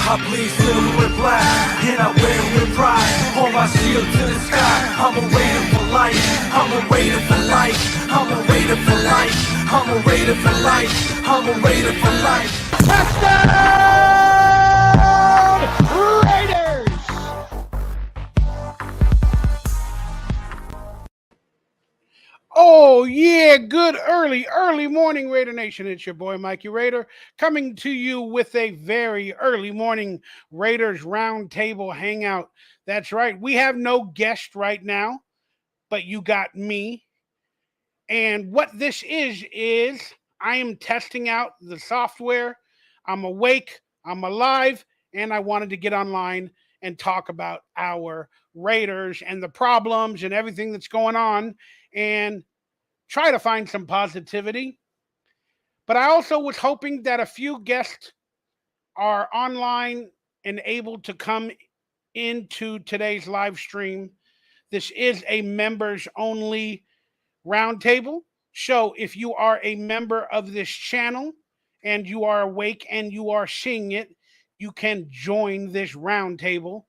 I bleed silver and black, and I wear it with pride. Hold my shield to the sky. I'm a Raider for life. I'm a Raider for life. I'm a Raider for life. I'm a Raider for life. I'm a Raider for life. Touchdown, Raiders! Oh, yeah, good early morning, Raider Nation. It's your boy, Mikey Raider, coming to you with a very early morning Raiders Roundtable Hangout. That's right, we have no guest right now, but you got me. And what this is I am testing out the software. I'm awake, I'm alive, and I wanted to get online and talk about our Raiders and the problems and everything that's going on. And try to find some positivity. But I also was hoping that a few guests are online and able to come into today's live stream. This is a members only roundtable. So if you are a member of this channel and you are awake and you are seeing it, you can join this roundtable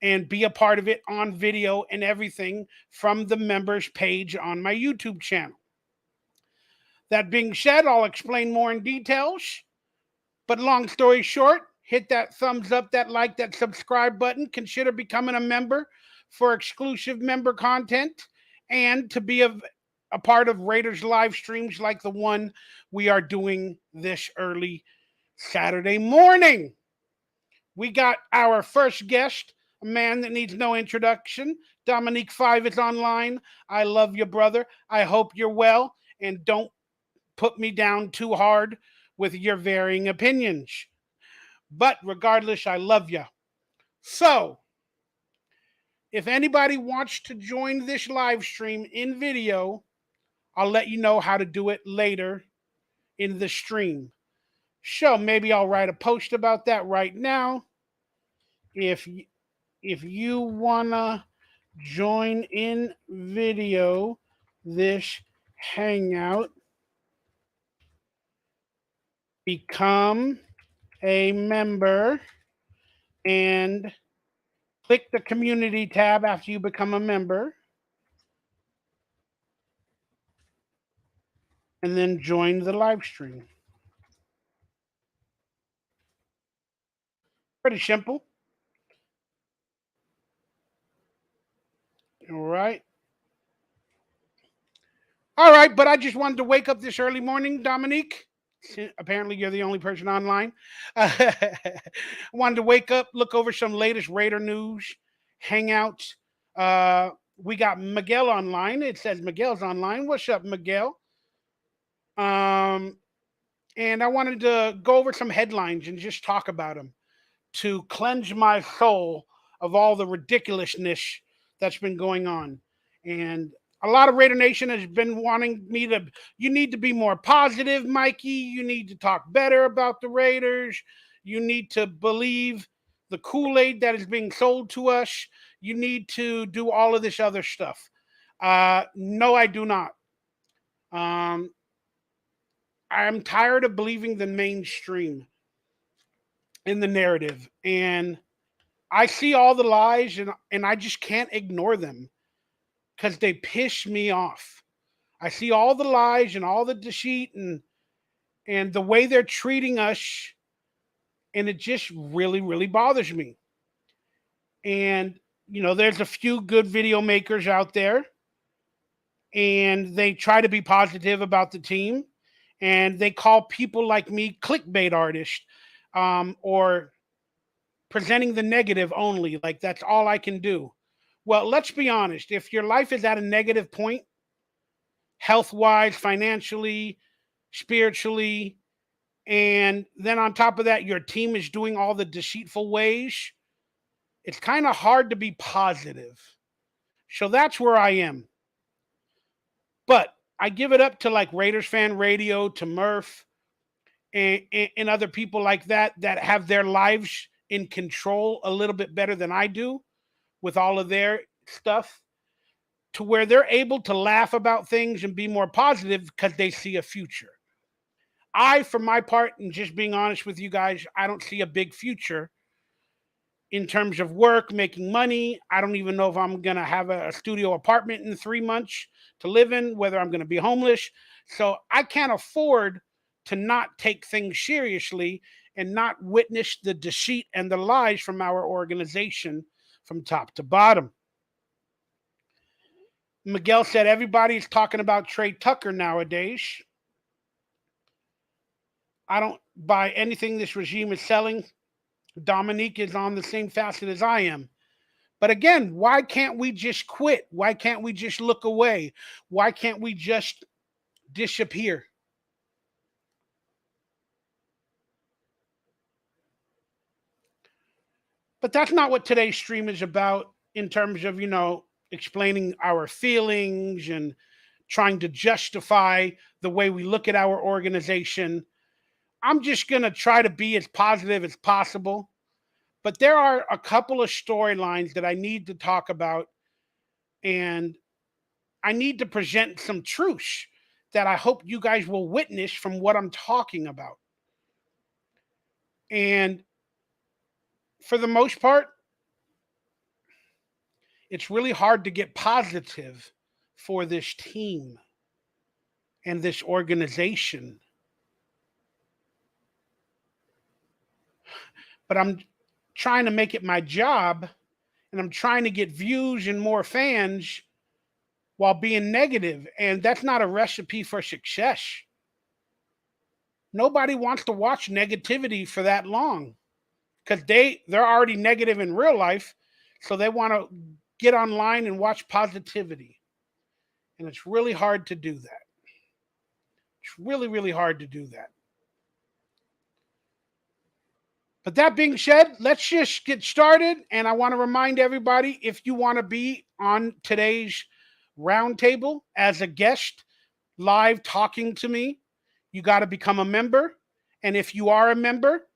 and be a part of it on video and everything from the members page on my YouTube channel. That being said, I'll explain more in details. But long story short, hit that thumbs up, that like, that subscribe button. Consider becoming a member for exclusive member content and to be a part of Raiders live streams like the one we are doing this early Saturday morning. We got our first guest, a man that needs no introduction. Dominique 5 is online. I love you, brother. I hope you're well, and don't put me down too hard with your varying opinions. But regardless, I love you. So, if anybody wants to join this live stream in video, I'll let you know how to do it later in the stream. So maybe I'll write a post about that right now. If you wanna join in video this hangout, become a member and click the community tab after you become a member and then join the live stream. Pretty simple. All right. All right, but I just wanted to wake up this early morning, Dominique. Apparently, you're the only person online. I wanted to wake up, look over some latest Raider news, hangouts. We got Miguel online. It says Miguel's online. What's up, Miguel? And I wanted to go over some headlines and just talk about them to cleanse my soul of all the ridiculousness that's been going on. And a lot of Raider Nation has been wanting me to, you need to be more positive, Mikey. You need to talk better about the Raiders. You need to believe the Kool-Aid that is being sold to us. You need to do all of this other stuff. No, I do not. I'm tired of believing the mainstream in the narrative. And I see all the lies and I just can't ignore them because they piss me off. I see all the lies and all the deceit and the way they're treating us, and it just really bothers me. And there's a few good video makers out there, and they try to be positive about the team, and they call people like me clickbait artists, or presenting the negative only, like that's all I can do. Well, let's be honest. If your life is at a negative point, health-wise, financially, spiritually, and then on top of that, your team is doing all the deceitful ways, it's kind of hard to be positive. So that's where I am. But I give it up to like Raiders Fan Radio, to Murph, and other people like that have their lives in control a little bit better than I do with all of their stuff, to where they're able to laugh about things and be more positive because they see a future. For my part, and just being honest with you guys, I don't see a big future in terms of work, making money. I don't even know if I'm going to have a studio apartment in 3 months to live in, whether I'm going to be homeless. So I can't afford to not take things seriously and not witness the deceit and the lies from our organization from top to bottom. Miguel said everybody's talking about Trey Tucker nowadays. I don't buy anything this regime is selling. Dominique is on the same facet as I am. But again, why can't we just quit? Why can't we just look away? Why can't we just disappear? But that's not what today's stream is about in terms of, explaining our feelings and trying to justify the way we look at our organization. I'm just going to try to be as positive as possible. But there are a couple of storylines that I need to talk about, and I need to present some truths that I hope you guys will witness from what I'm talking about. And for the most part, it's really hard to get positive for this team and this organization. But I'm trying to make it my job, and I'm trying to get views and more fans while being negative. And that's not a recipe for success. Nobody wants to watch negativity for that long because they're already negative in real life. So they want to get online and watch positivity. And it's really hard to do that. It's really, really hard to do that. But that being said, let's just get started. And I want to remind everybody, if you want to be on today's roundtable as a guest, live talking to me, you got to become a member. And if you are a member,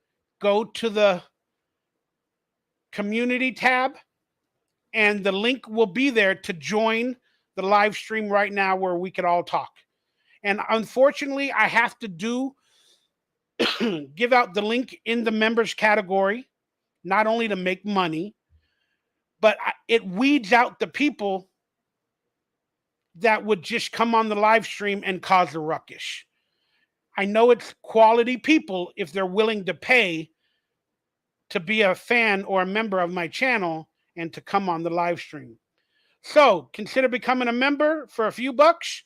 go to the community tab, and the link will be there to join the live stream right now where we could all talk. And unfortunately, I have to give out the link in the members category, not only to make money, but it weeds out the people that would just come on the live stream and cause a ruckus. I know it's quality people if they're willing to pay to be a fan or a member of my channel and to come on the live stream. So consider becoming a member for a few bucks.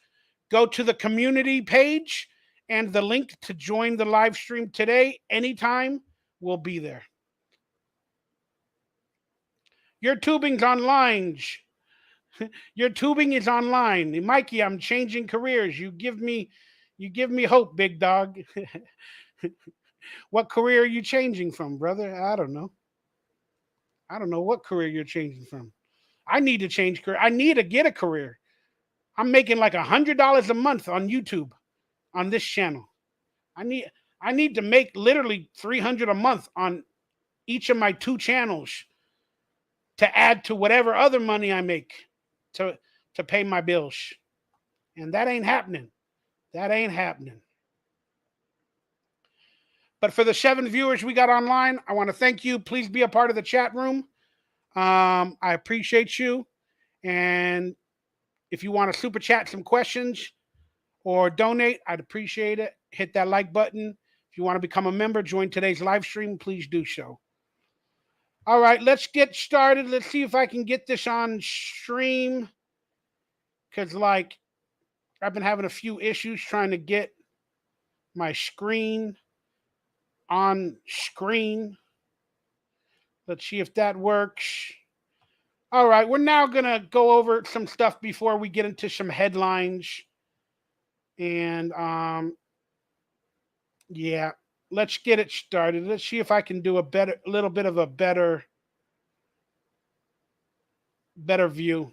Go to the community page, and the link to join the live stream today, anytime, will be there. Your tubing's online. Your tubing is online. Mikey, I'm changing careers. You give me hope, big dog. What career are you changing from, brother? I don't know. I don't know what career you're changing from. I need to change career. I need to get a career. I'm making like $100 a month on YouTube on this channel. I need to make literally $300 a month on each of my 2 channels to add to whatever other money I make to pay my bills. And that ain't happening. That ain't happening. But for the 7 viewers we got online, I want to thank you. Please be a part of the chat room. I appreciate you. And if you want to super chat some questions or donate, I'd appreciate it. Hit that like button. If you want to become a member, join today's live stream, please do so. All right, let's get started. Let's see if I can get this on stream. Because, I've been having a few issues trying to get my screen on screen. Let's see if that works. All right, we're now going to go over some stuff before we get into some headlines. And, yeah, let's get it started. Let's see if I can do a little bit of a better view.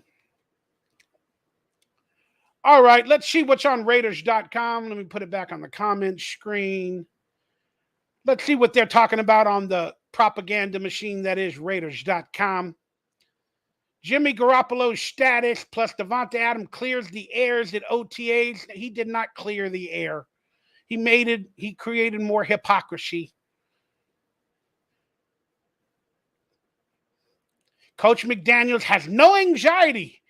All right, let's see what's on Raiders.com. Let me put it back on the comment screen. Let's see what they're talking about on the propaganda machine that is Raiders.com. Jimmy Garoppolo's status plus Devontae Adams clears the airs at OTAs. He did not clear the air. He created more hypocrisy. Coach McDaniels has no anxiety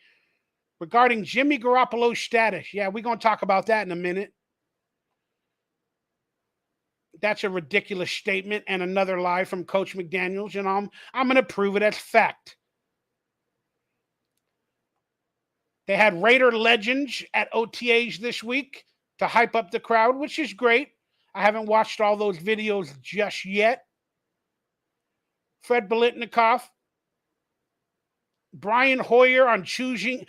regarding Jimmy Garoppolo's status. Yeah, we're going to talk about that in a minute. That's a ridiculous statement and another lie from Coach McDaniels, and I'm going to prove it as fact. They had Raider legends at OTAs this week to hype up the crowd, which is great. I haven't watched all those videos just yet. Fred Biletnikoff, Brian Hoyer on choosing.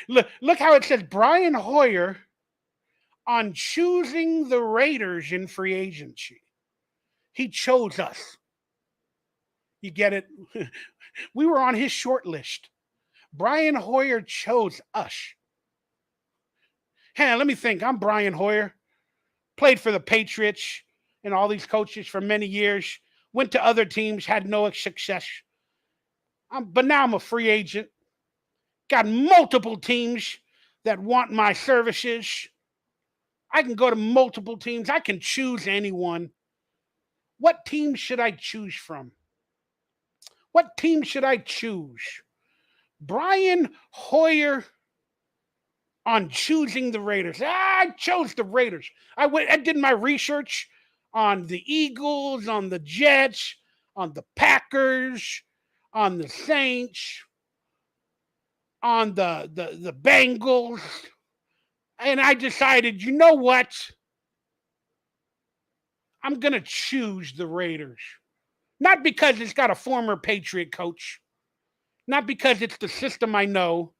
look how it says Brian Hoyer on choosing the Raiders in free agency. He chose us. You get it? We were on his short list. Brian Hoyer chose us. Hey, let me think. I'm Brian Hoyer. Played for the Patriots and all these coaches for many years. Went to other teams, had no success. But now I'm a free agent. Got multiple teams that want my services. I can go to multiple teams. I can choose anyone. What team should I choose from? What team should I choose? Brian Hoyer on choosing the Raiders. I chose the Raiders. I did my research on the Eagles, on the Jets, on the Packers, on the Saints, on the Bengals. And I decided, you know what? I'm going to choose the Raiders. Not because it's got a former Patriot coach. Not because it's the system I know.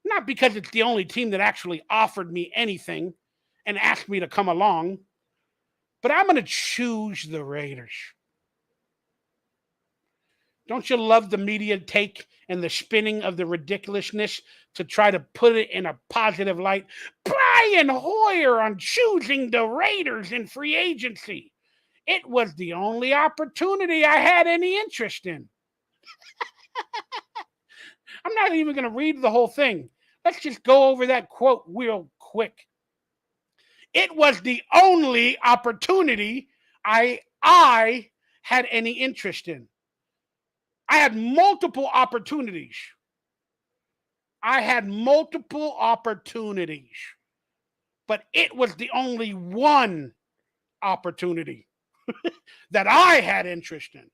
Not because it's the only team that actually offered me anything and asked me to come along. But I'm going to choose the Raiders. Don't you love the media take and the spinning of the ridiculousness to try to put it in a positive light? Brian Hoyer on choosing the Raiders in free agency. It was the only opportunity I had any interest in. I'm not even going to read the whole thing. Let's just go over that quote real quick. It was the only opportunity I had any interest in. I had multiple opportunities. But it was the only one opportunity that I had interest in.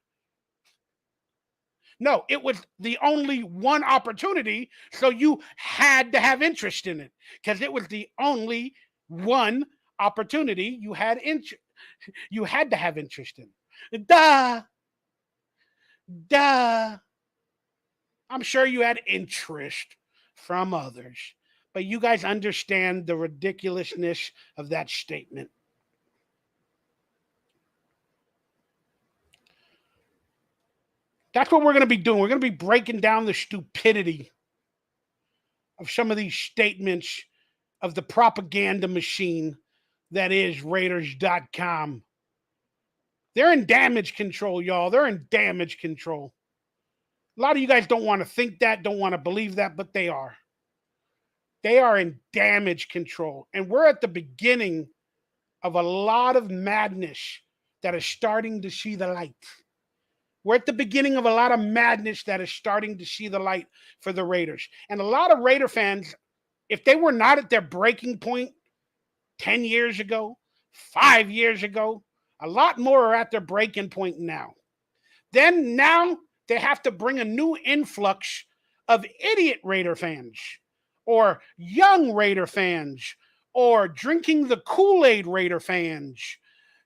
No, it was the only one opportunity, so you had to have interest in it because it was the only one opportunity you had to have interest in. Duh. I'm sure you had interest from others, but you guys understand the ridiculousness of that statement. That's what we're going to be doing. We're going to be breaking down the stupidity of some of these statements of the propaganda machine that is Raiders.com. They're in damage control, y'all. They're in damage control. A lot of you guys don't want to think that, don't want to believe that, but they are. They are in damage control. And we're at the beginning of a lot of madness that is starting to see the light. We're at the beginning of a lot of madness that is starting to see the light for the Raiders. And a lot of Raider fans, if they were not at their breaking point 10 years ago, 5 years ago, a lot more are at their breaking point now. Then now they have to bring a new influx of idiot Raider fans or young Raider fans or drinking the Kool-Aid Raider fans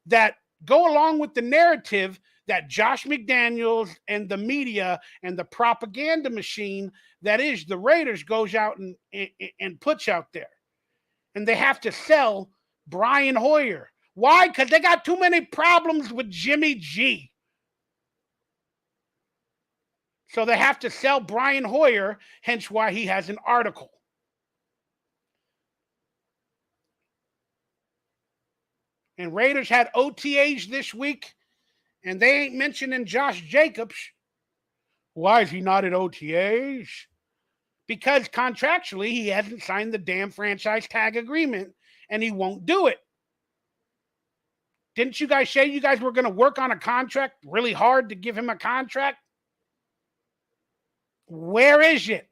that go along with the narrative that Josh McDaniels and the media and the propaganda machine that is the Raiders goes out and puts out there. And they have to sell Brian Hoyer. Why? Because they got too many problems with Jimmy G. So they have to sell Brian Hoyer, hence why he has an article. And Raiders had OTAs this week, and they ain't mentioning Josh Jacobs. Why is he not at OTAs? Because contractually, he hasn't signed the damn franchise tag agreement, and he won't do it. Didn't you guys say you guys were going to work on a contract really hard to give him a contract? Where is it?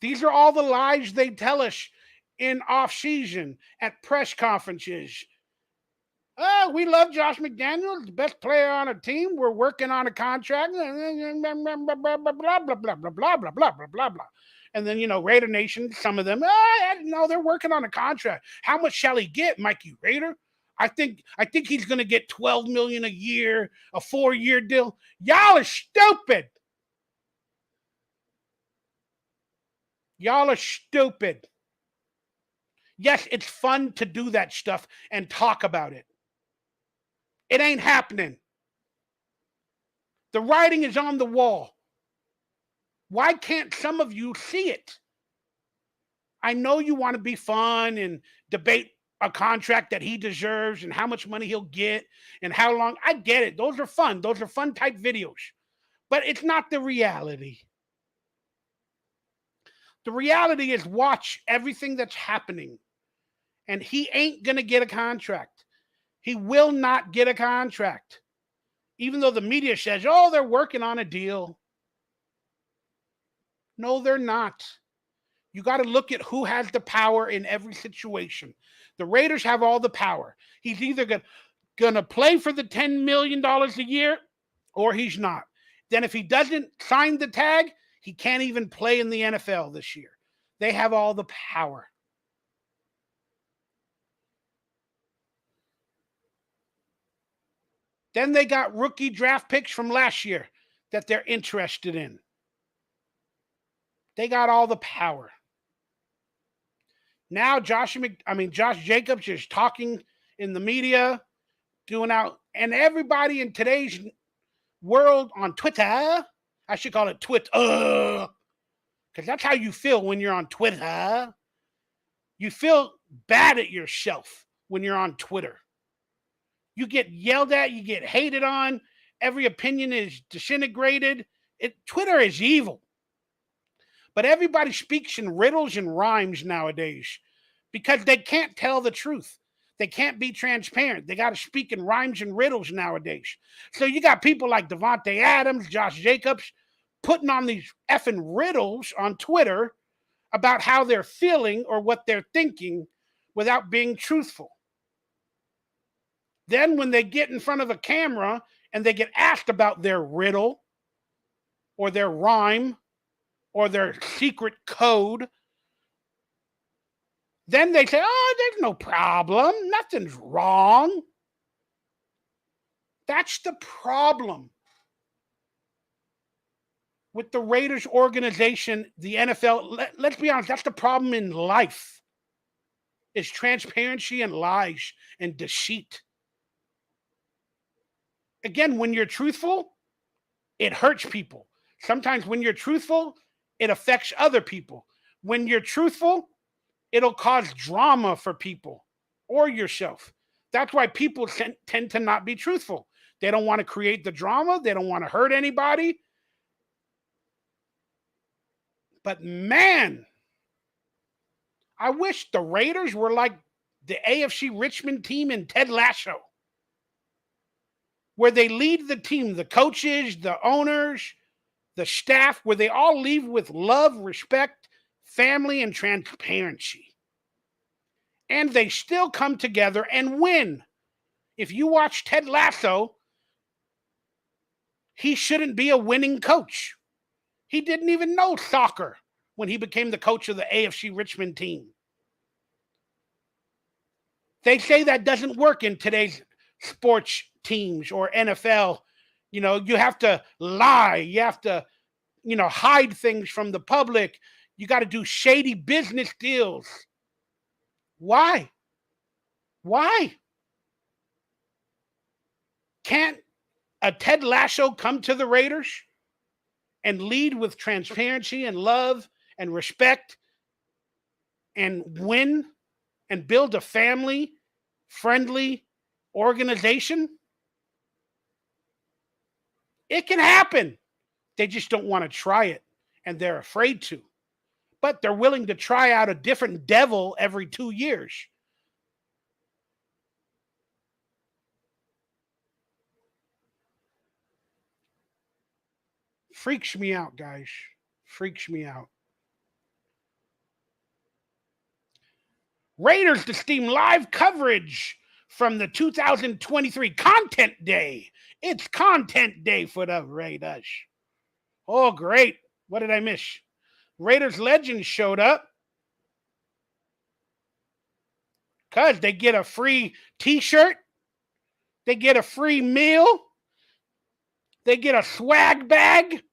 These are all the lies they tell us in off-season, at press conferences. Oh, we love Josh McDaniels, the best player on a team. We're working on a contract. Blah, blah, blah, blah, blah, blah, blah, blah, blah, blah, blah, blah. And then, Raider Nation, some of them, no, they're working on a contract. How much shall he get, Mikey Raider? I think he's going to get $12 million a year, a 4-year deal. Y'all are stupid. Y'all are stupid. Yes, it's fun to do that stuff and talk about it. It ain't happening. The writing is on the wall. Why can't some of you see it? I know you want to be fun and debate a contract that he deserves and how much money he'll get and how long. I get it. Those are fun. Those are fun type videos. But it's not the reality. The reality is watch everything that's happening. And he ain't going to get a contract. He will not get a contract. Even though the media says, oh, they're working on a deal. No, they're not. You got to look at who has the power in every situation. The Raiders have all the power. He's either going to play for the $10 million a year or he's not. Then if he doesn't sign the tag, he can't even play in the NFL this year. They have all the power. Then they got rookie draft picks from last year that they're interested in. They got all the power. Now Josh Jacobs is talking in the media, doing out, and everybody in today's world on Twitter, I should call it Twitter, because that's how you feel when you're on Twitter. You feel bad at yourself when you're on Twitter. You get yelled at, you get hated on, every opinion is disintegrated. Twitter is evil. But everybody speaks in riddles and rhymes nowadays because they can't tell the truth. They can't be transparent. They got to speak in rhymes and riddles nowadays. So you got people like Devontae Adams, Josh Jacobs, putting on these effing riddles on Twitter about how they're feeling or what they're thinking without being truthful. Then when they get in front of a camera and they get asked about their riddle or their rhyme or their secret code, then they say, oh, there's no problem. Nothing's wrong. That's the problem with the Raiders organization, the NFL. Let's be honest, that's the problem in life, is transparency and lies and deceit. Again, when you're truthful, it hurts people. Sometimes when you're truthful, it affects other people. When you're truthful, it'll cause drama for people or yourself. That's why people tend to not be truthful. They don't want to create the drama. They don't want to hurt anybody. But man, I wish the Raiders were like the AFC Richmond team in Ted Lasso, where they lead the team, the coaches, the owners, the staff, where they all leave with love, respect, family, and transparency. And they still come together and win. If you watch Ted Lasso, he shouldn't be a winning coach. He didn't even know soccer when he became the coach of the AFC Richmond team. They say that doesn't work in today's sports teams or NFL. You have to lie. You have to, hide things from the public. You got to do shady business deals. Why? Why? Can't a Ted Lasso come to the Raiders and lead with transparency and love and respect and win and build a family-friendly organization? It can happen. They just don't want to try it, and they're afraid to. But they're willing to try out a different devil every 2 years. Freaks me out, guys. Freaks me out. Raiders to steam live coverage from the 2023 Content Day. It's Content Day for the Raiders. Oh, great. What did I miss? Raiders legends showed up because they get a free t-shirt. They get a free meal. They get a swag bag.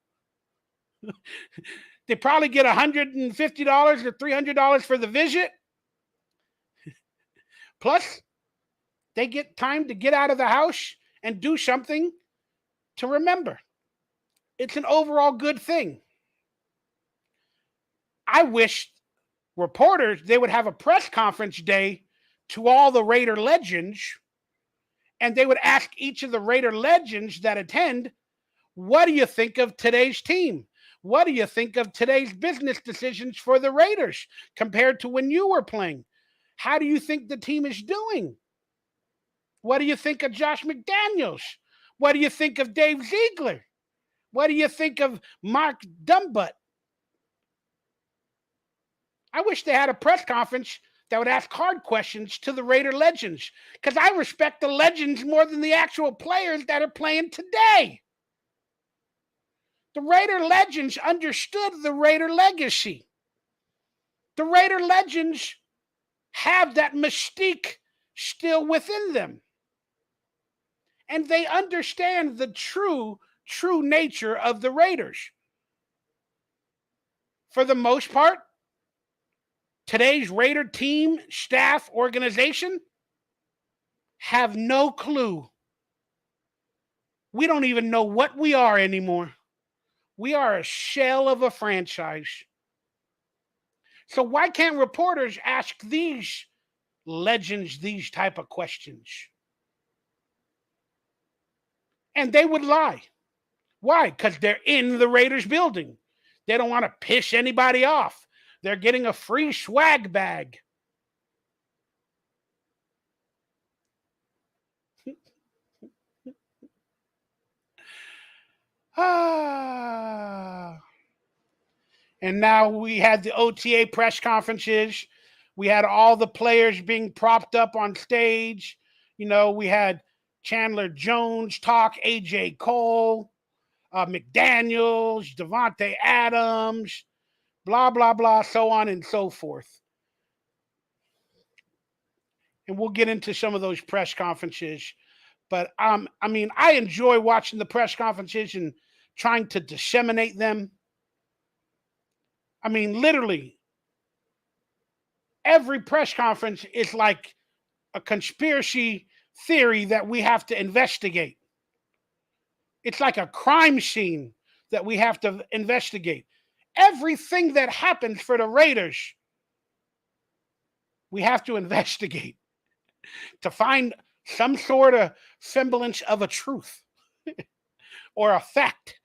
They probably get $150 or $300 for the visit. Plus, they get time to get out of the house and do something to remember. It's an overall good thing. I wish reporters, they would have a press conference day to all the Raider legends, and they would ask each of the Raider legends that attend, what do you think of today's team? What do you think of today's business decisions for the Raiders compared to when you were playing? How do you think the team is doing? What do you think of Josh McDaniels? What do you think of Dave Ziegler? What do you think of Mark Dumbutt? I wish they had a press conference that would ask hard questions to the Raider legends, because I respect the legends more than the actual players that are playing today. The Raider legends understood the Raider legacy. The Raider legends have that mystique still within them. And they understand the true nature of the Raiders. For the most part, today's Raider team, staff, organization have no clue. We don't even know what we are anymore. We are a shell of a franchise. So why can't reporters ask these legends these type of questions? And they would lie. Why? Because they're in the Raiders building. They don't want to piss anybody off. They're getting a free swag bag. And now we had the OTA press conferences. We had all the players being propped up on stage. You know, we had Chandler Jones talk, AJ Cole, McDaniels, Devontae Adams, blah, blah, blah, so on and so forth. And we'll get into some of those press conferences. But, I mean, I enjoy watching the press conferences and trying to disseminate them. I mean, literally, every press conference is like a conspiracy theory that we have to investigate. It's like a crime scene that we have to investigate. Everything that happens for the Raiders, we have to investigate to find some sort of semblance of a truth or a fact.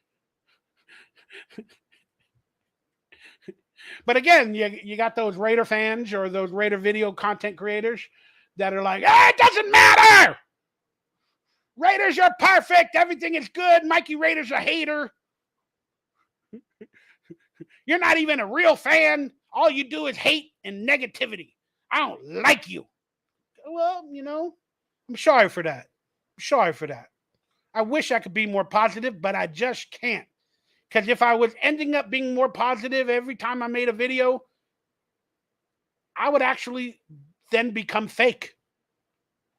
But again, you got those Raider fans or those Raider video content creators that are like, it doesn't matter. Raiders are perfect. Everything is good. Mikey Raider's a hater. You're not even a real fan. All you do is hate and negativity. I don't like you. Well, you know, I'm sorry for that. I wish I could be more positive, but I just can't. Because if I was ending up being more positive every time I made a video, I would actually then become fake.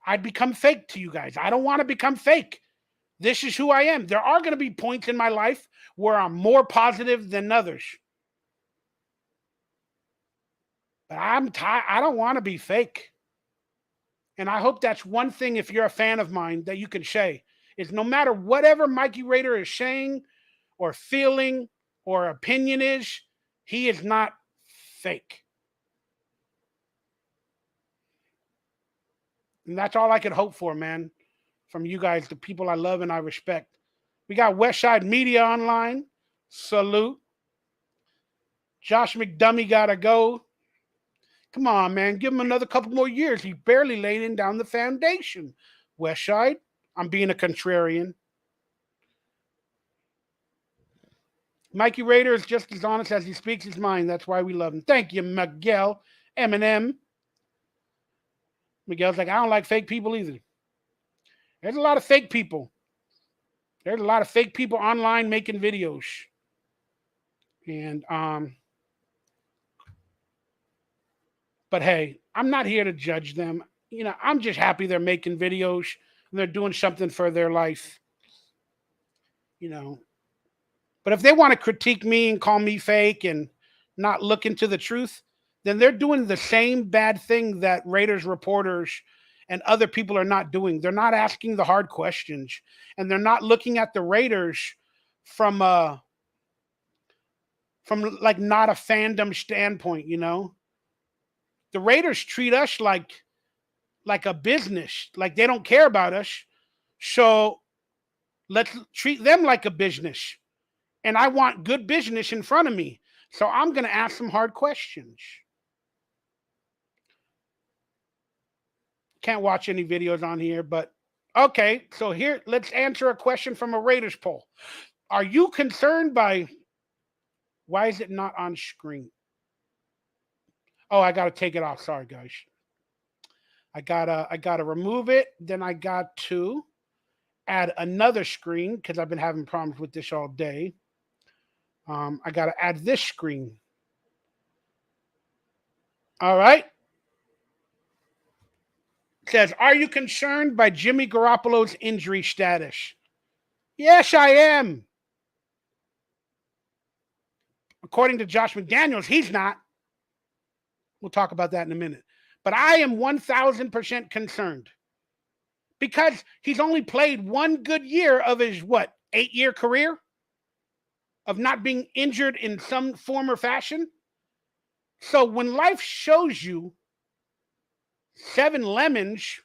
I'd become fake to you guys. I don't want to become fake. This is who I am. There are going to be points in my life where I'm more positive than others. But I don't want to be fake. And I hope that's one thing, if you're a fan of mine, that you can say, is no matter whatever Mikey Raider is saying or feeling or opinion is, he is not fake. And that's all I could hope for, man, from you guys, the people I love and I respect. We got Westside Media online. Salute. Josh McDummy got to go. Come on, man. Give him another couple more years. He's barely laying down the foundation. Westside, I'm being a contrarian. Mikey Raider is just as honest as he speaks his mind. That's why we love him. Thank you, Miguel. Eminem. Miguel's like, I don't like fake people either. There's a lot of fake people. There's a lot of fake people online making videos. And but hey, I'm not here to judge them. I'm just happy they're making videos and they're doing something for their life. But if they want to critique me and call me fake and not look into the truth, then they're doing the same bad thing that Raiders reporters and other people are not doing. They're not asking the hard questions, and they're not looking at the Raiders from like not a fandom standpoint. The Raiders treat us like a business, like they don't care about us. So let's treat them like a business. And I want good business in front of me. So I'm going to ask some hard questions. Can't watch any videos on here, but okay. So here, let's answer a question from a Raiders poll. Are you concerned by, why is it not on screen? Oh, I got to take it off. Sorry, guys. I gotta remove it. Then I got to add another screen because I've been having problems with this all day. I got to add this screen. All right. It says, are you concerned by Jimmy Garoppolo's injury status? Yes, I am. According to Josh McDaniels, he's not. We'll talk about that in a minute. But I am 1,000% concerned because he's only played one good year of his, 8-year career of not being injured in some form or fashion. So when life shows you 7 lemons,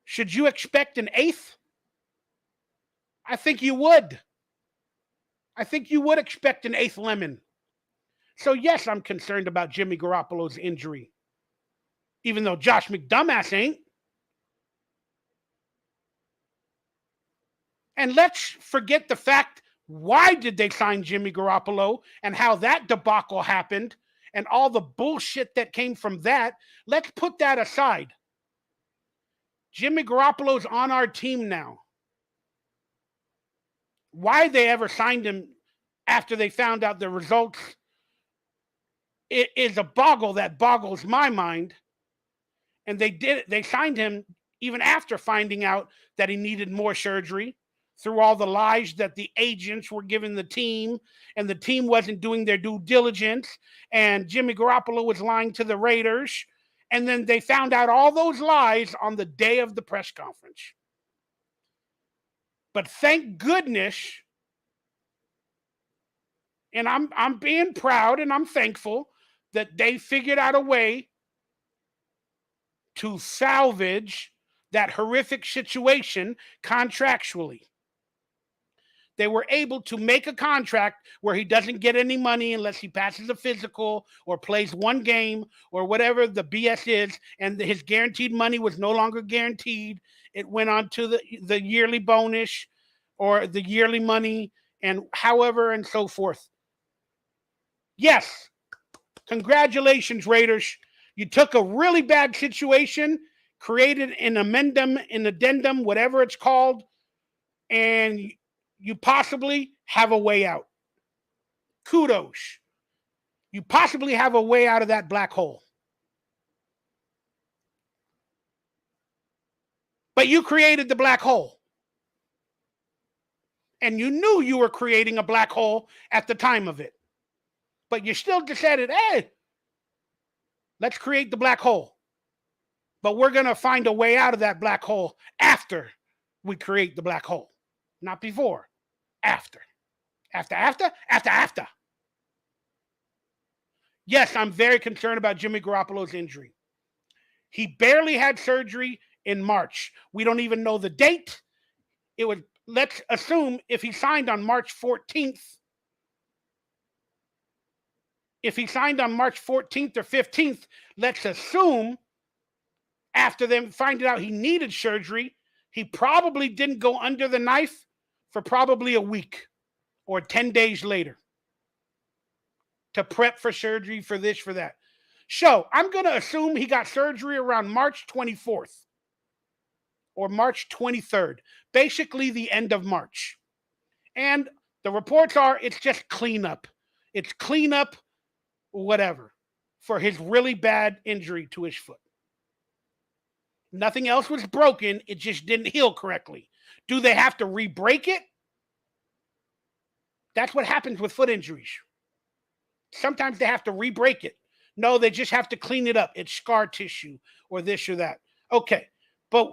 should you expect an 8th? I think you would. I think you would expect an 8th lemon. So yes, I'm concerned about Jimmy Garoppolo's injury, even though Josh McDumbass ain't. And let's forget the fact, why did they sign Jimmy Garoppolo and how that debacle happened and all the bullshit that came from that. Let's put that aside. Jimmy Garoppolo's on our team now. Why they ever signed him after they found out the results, it is a boggle that boggles my mind. And they signed him even after finding out that he needed more surgery, through all the lies that the agents were giving the team, and the team wasn't doing their due diligence, and Jimmy Garoppolo was lying to the Raiders. And then they found out all those lies on the day of the press conference. But thank goodness, and I'm being proud and I'm thankful that they figured out a way to salvage that horrific situation contractually. They were able to make a contract where he doesn't get any money unless he passes a physical or plays one game or whatever the BS is, and his guaranteed money was no longer guaranteed. It went on to the yearly bonus or the yearly money, and however and so forth. Yes, congratulations, Raiders. You took a really bad situation, created an addendum, whatever it's called, and you possibly have a way out. Kudos. You possibly have a way out of that black hole. But you created the black hole. And you knew you were creating a black hole at the time of it. But you still decided, hey, let's create the black hole. But we're going to find a way out of that black hole after we create the black hole. Not before. After. After. Yes, I'm very concerned about Jimmy Garoppolo's injury. He barely had surgery in March. We don't even know the date. Let's assume if he signed on March 14th. If he signed on March 14th or 15th, let's assume after them finding out he needed surgery, he probably didn't go under the knife for probably a week. or 10 days later to prep for surgery, for this, for that. So I'm going to assume he got surgery around March 24th or March 23rd, basically the end of March. And the reports are it's just cleanup. It's cleanup, whatever, for his really bad injury to his foot. Nothing else was broken. It just didn't heal correctly. Do they have to re-break it? That's what happens with foot injuries. Sometimes they have to re-break it. No, they just have to clean it up. It's scar tissue or this or that. Okay, but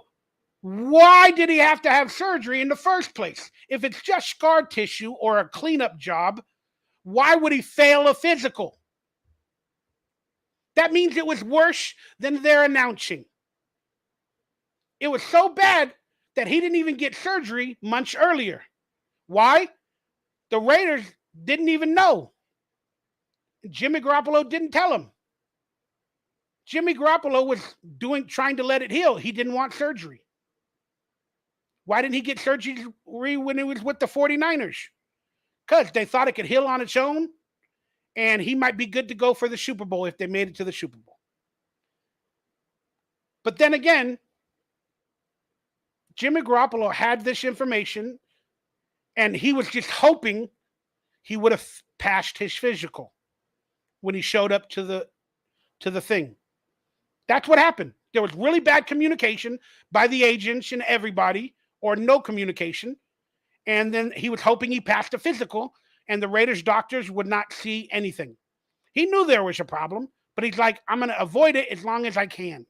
why did he have to have surgery in the first place? If it's just scar tissue or a cleanup job, why would he fail a physical? That means it was worse than they're announcing. It was so bad that he didn't even get surgery months earlier. Why? The Raiders didn't even know. Jimmy Garoppolo didn't tell him. Jimmy Garoppolo was trying to let it heal. He didn't want surgery. Why didn't he get surgery when he was with the 49ers? Because they thought it could heal on its own, and he might be good to go for the Super Bowl if they made it to the Super Bowl. But then again, Jimmy Garoppolo had this information, and he was just hoping he would have passed his physical when he showed up to the thing. That's what happened. There was really bad communication by the agents and everybody, or no communication. And then he was hoping he passed the physical, and the Raiders doctors would not see anything. He knew there was a problem, but he's like, I'm going to avoid it as long as I can.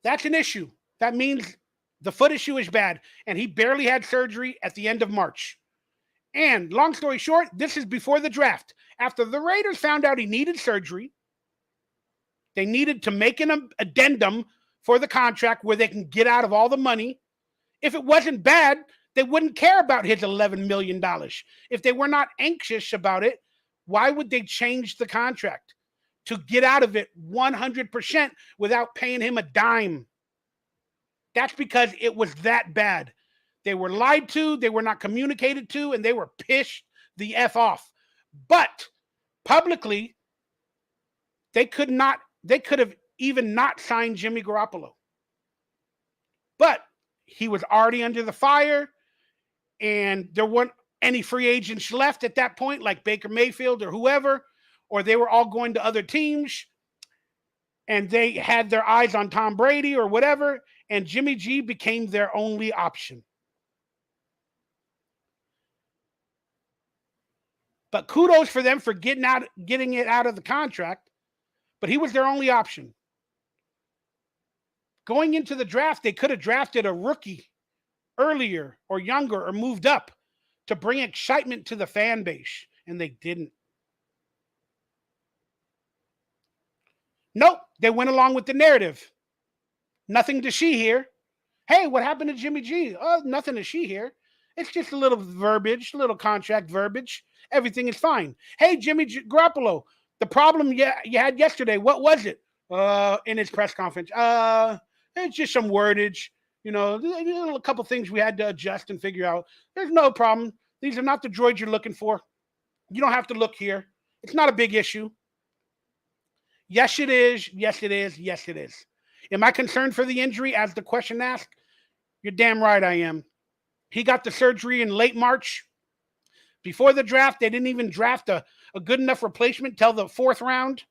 That's an issue. That means the foot issue is bad, and he barely had surgery at the end of March. And long story short, this is before the draft. After the Raiders found out he needed surgery, they needed to make an addendum for the contract where they can get out of all the money. If it wasn't bad, they wouldn't care about his $11 million. If they were not anxious about it, why would they change the contract to get out of it 100% without paying him a dime? That's because it was that bad. They were lied to, they were not communicated to, and they were pissed the F off. But publicly, they could have even not signed Jimmy Garoppolo. But he was already under the fire, and there weren't any free agents left at that point, like Baker Mayfield or whoever, or they were all going to other teams, and they had their eyes on Tom Brady or whatever, and Jimmy G became their only option. But kudos for them for getting it out of the contract, but he was their only option. Going into the draft, they could have drafted a rookie earlier or younger or moved up to bring excitement to the fan base, and they didn't. Nope, they went along with the narrative. Nothing to see here. Hey, what happened to Jimmy G? Oh, nothing to see here. It's just a little verbiage, little contract verbiage. Everything is fine. Hey, Jimmy Garoppolo, the problem you had yesterday, what was it? In his press conference. It's just some wordage. You know, a couple things we had to adjust and figure out. There's no problem. These are not the droids you're looking for. You don't have to look here. It's not a big issue. Yes, it is. Yes, it is. Yes, it is. Am I concerned for the injury, as the question asked? You're damn right I am. He got the surgery in late March. Before the draft, they didn't even draft a good enough replacement till the 4th round.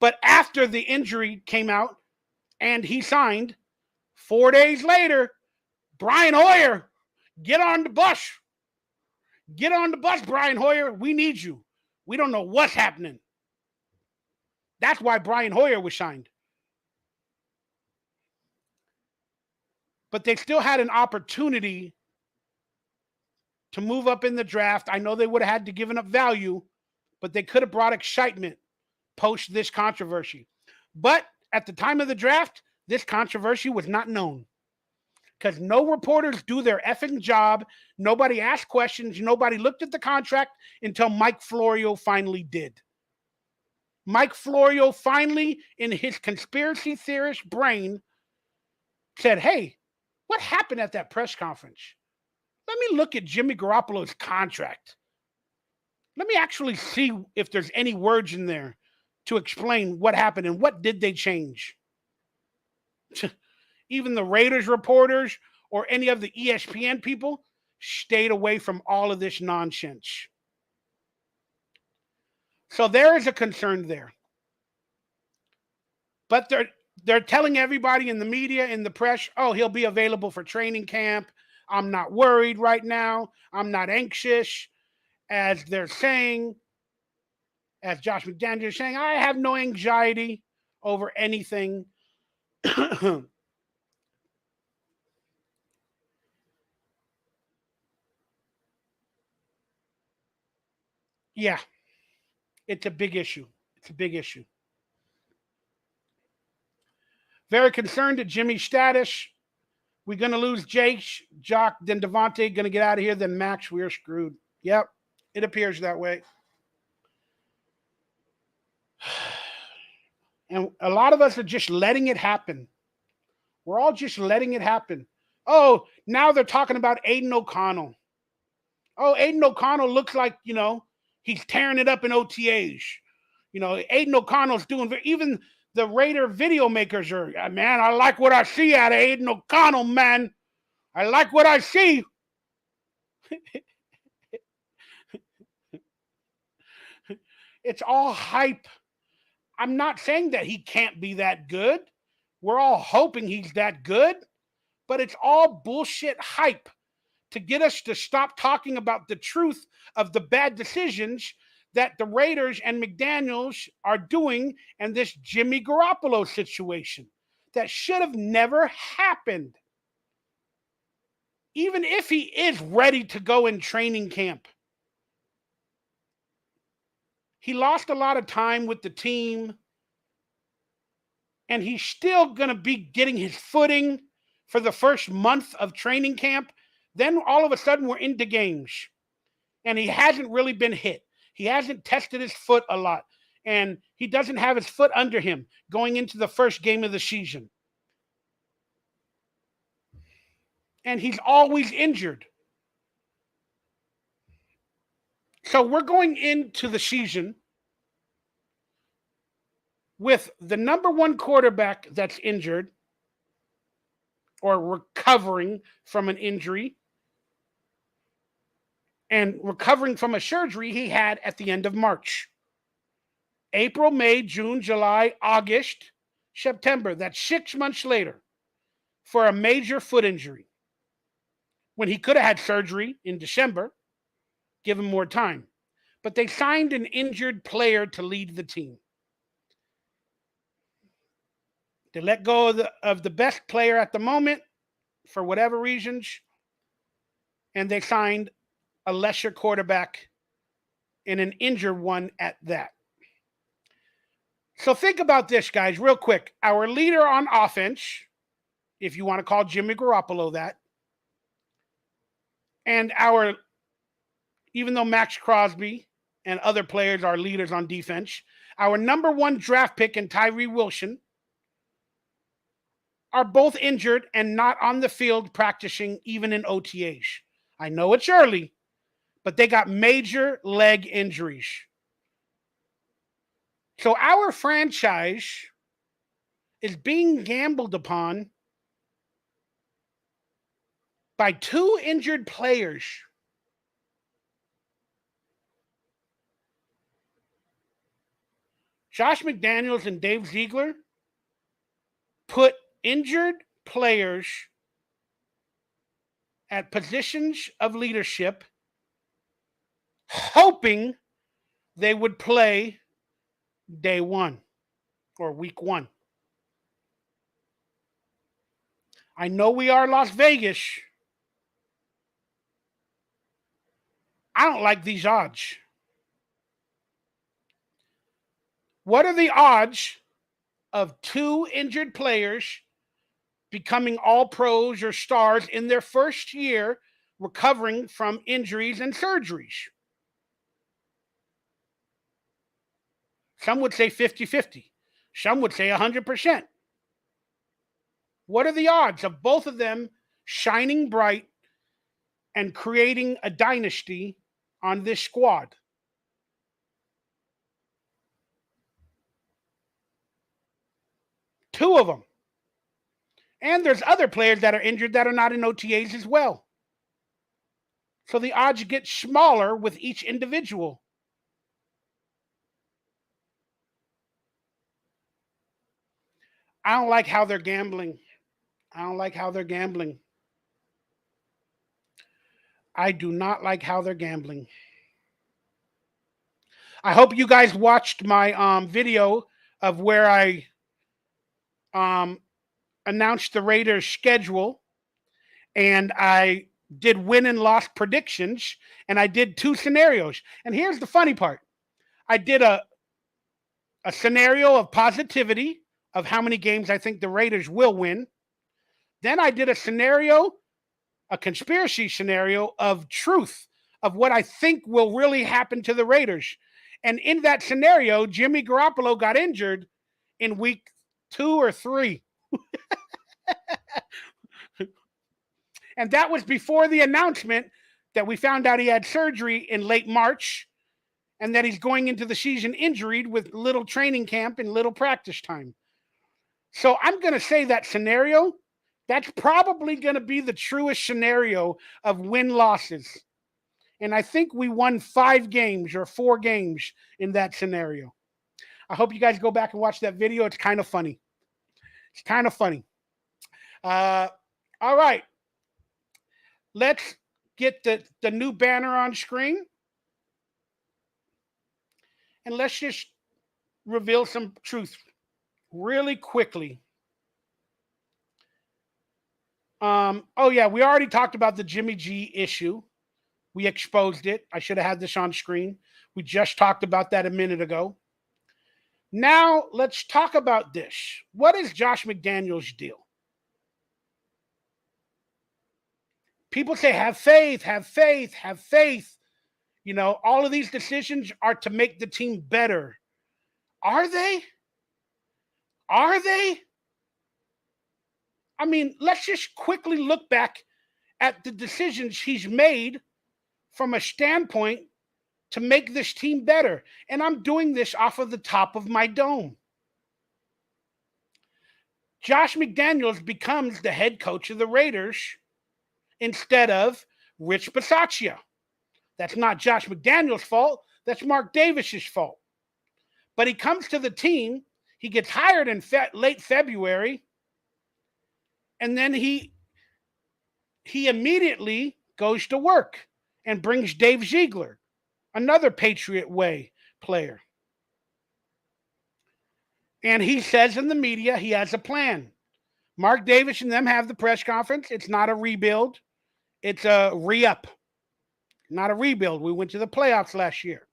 But after the injury came out and he signed, 4 days later, Brian Hoyer, get on the bus. Get on the bus, Brian Hoyer. We need you. We don't know what's happening. That's why Brian Hoyer was signed. But they still had an opportunity to move up in the draft. I know they would have had to give up value, but they could have brought excitement post this controversy. But at the time of the draft, this controversy was not known because no reporters do their effing job. Nobody asked questions. Nobody looked at the contract until Mike Florio finally did. Mike Florio finally, in his conspiracy theorist brain, said, hey, What happened at that press conference? Let me look at Jimmy Garoppolo's contract. Let me actually see if there's any words in there to explain what happened and what did they change. Even the Raiders reporters or any of the ESPN people stayed away from all of this nonsense. So there is a concern there. But they're telling everybody in the media, in the press, oh, he'll be available for training camp. I'm not worried right now. I'm not anxious. As they're saying, as Josh McDaniels is saying, I have no anxiety over anything. Yeah, it's a big issue. It's a big issue. Very concerned at Jimmy's status. We're going to lose Jake, Jock, then Devontae, going to get out of here, then Max, we're screwed. Yep, it appears that way. And a lot of us are just letting it happen. We're all just letting it happen. Oh, now they're talking about Aiden OConnell. Oh, Aiden OConnell looks like, he's tearing it up in OTAs. Aiden OConnell's doing, even the Raider video makers are, man, I like what I see out of Aiden OConnell, man. I like what I see. It's all hype. I'm not saying that he can't be that good. We're all hoping he's that good, but it's all bullshit hype to get us to stop talking about the truth of the bad decisions that the Raiders and McDaniels are doing and this Jimmy Garoppolo situation that should have never happened. Even if he is ready to go in training camp, he lost a lot of time with the team, and he's still going to be getting his footing for the first month of training camp. Then all of a sudden we're into games, and he hasn't really been hit. He hasn't tested his foot a lot, and he doesn't have his foot under him going into the first game of the season. And he's always injured. So we're going into the season with the number one quarterback that's injured or recovering from an injury and recovering from a surgery he had at the end of March. April, May, June, July, August, September. That's 6 months later for a major foot injury when he could have had surgery in December, give him more time. But they signed an injured player to lead the team. They let go of the best player at the moment for whatever reasons, and they signed a lesser quarterback and an injured one at that. So think about this, guys, real quick. Our leader on offense, if you want to call Jimmy Garoppolo that, and even though Max Crosby and other players are leaders on defense, our number one draft pick and Tyree Wilson are both injured and not on the field practicing even in OTAs. I know it's early, but they got major leg injuries. So our franchise is being gambled upon by two injured players. Josh McDaniels and Dave Ziegler put injured players at positions of leadership, hoping they would play day one or week one. I know we are Las Vegas. I don't like these odds. What are the odds of two injured players becoming all pros or stars in their first year recovering from injuries and surgeries? Some would say 50-50. Some would say 100%. What are the odds of both of them shining bright and creating a dynasty on this squad. Two of them. And there's other players that are injured that are not in OTAs as well. So the odds get smaller with each individual. I don't like how they're gambling. I don't like how they're gambling. I do not like how they're gambling. I hope you guys watched my video of where I announced the Raiders' schedule, and I did win and loss predictions, and I did 2 scenarios. And here's the funny part. I did a scenario of positivity of how many games I think the Raiders will win. Then I did a scenario, a conspiracy scenario of truth, of what I think will really happen to the Raiders. And in that scenario, Jimmy Garoppolo got injured in week 2 or 3. And that was before the announcement that we found out he had surgery in late March and that he's going into the season injured with little training camp and little practice time. So I'm going to say that scenario, that's probably going to be the truest scenario of win-losses. And I think we won 5 games or 4 games in that scenario. I hope you guys go back and watch that video. It's kind of funny. It's kind of funny. All right. Let's get the new banner on screen. And let's just reveal some truth really quickly. Oh, yeah, we already talked about the Jimmy G issue. We exposed it. I should have had this on screen. We just talked about that a minute ago. Now, let's talk about this. What is Josh McDaniels' deal? People say, have faith, have faith, have faith. You know, all of these decisions are to make the team better. Are they? Are they? I mean, let's just quickly look back at the decisions he's made from a standpoint to make this team better. And I'm doing this off of the top of my dome. Josh McDaniels becomes the head coach of the Raiders instead of Rich Bisaccia. That's not Josh McDaniels' fault. That's Mark Davis's fault. But he comes to the team. He gets hired in late February. And then he immediately goes to work and brings Dave Ziegler, another Patriot Way player. And he says in the media he has a plan. Mark Davis and them have the press conference. It's not a rebuild. It's a re-up. Not a rebuild. We went to the playoffs last year.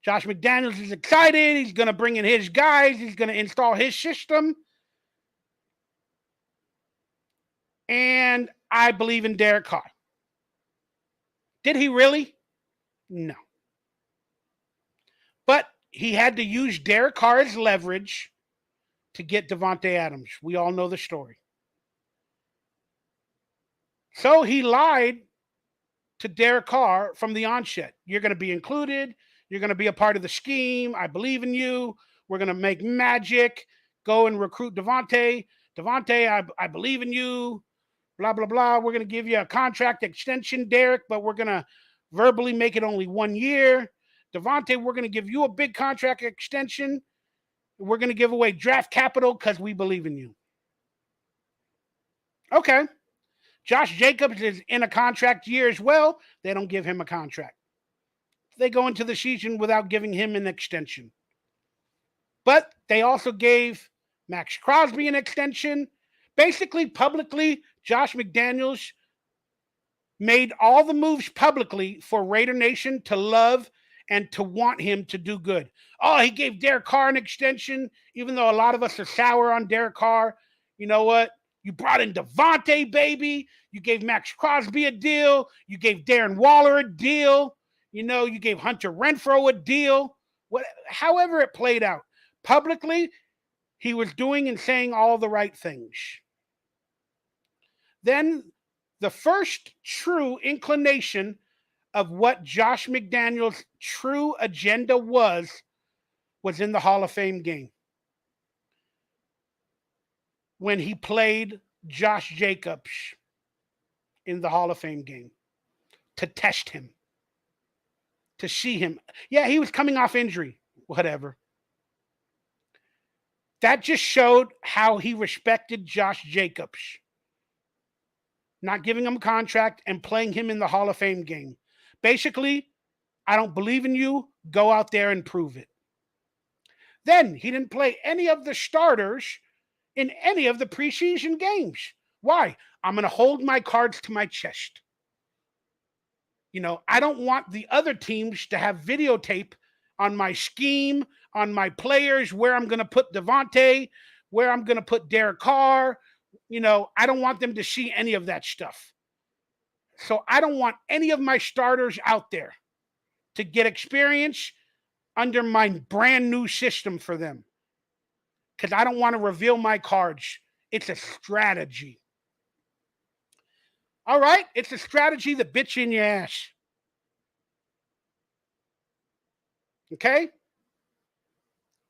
Josh McDaniels is excited. He's going to bring in his guys. He's going to install his system. And I believe in Derek Carr. Did he really? No. But he had to use Derek Carr as leverage to get Davante Adams. We all know the story. So he lied to Derek Carr from the onset. You're going to be included. You're going to be a part of the scheme. I believe in you. We're going to make magic. Go and recruit Davante. Davante, I believe in you. Blah, blah, blah. We're going to give you a contract extension, Derek, but we're going to verbally make it only 1 year. Davante, we're going to give you a big contract extension. We're going to give away draft capital because we believe in you. Okay. Josh Jacobs is in a contract year as well. They don't give him a contract. They go into the season without giving him an extension. But they also gave Max Crosby an extension. Basically, publicly, Josh McDaniels made all the moves publicly for Raider Nation to love and to want him to do good. Oh, he gave Derek Carr an extension, even though a lot of us are sour on Derek Carr. You know what? You brought in Davante, baby. You gave Max Crosby a deal. You gave Darren Waller a deal. You know, you gave Hunter Renfrow a deal. However it played out. Publicly, he was doing and saying all the right things. Then the first true inclination of what Josh McDaniels' true agenda was in the Hall of Fame game when he played Josh Jacobs in the Hall of Fame game to test him, to see him. Yeah, he was coming off injury, whatever. That just showed how he respected Josh Jacobs, not giving him a contract and playing him in the Hall of Fame game. Basically, I don't believe in you. Go out there and prove it. Then he didn't play any of the starters in any of the preseason games. Why? I'm going to hold my cards to my chest. I don't want the other teams to have videotape on my scheme, on my players, where I'm going to put Devontae, where I'm going to put Derek Carr. I don't want them to see any of that stuff. So I don't want any of my starters out there to get experience under my brand new system for them, because I don't want to reveal my cards. It's a strategy. All right, it's a strategy that bits you in your ass. Okay?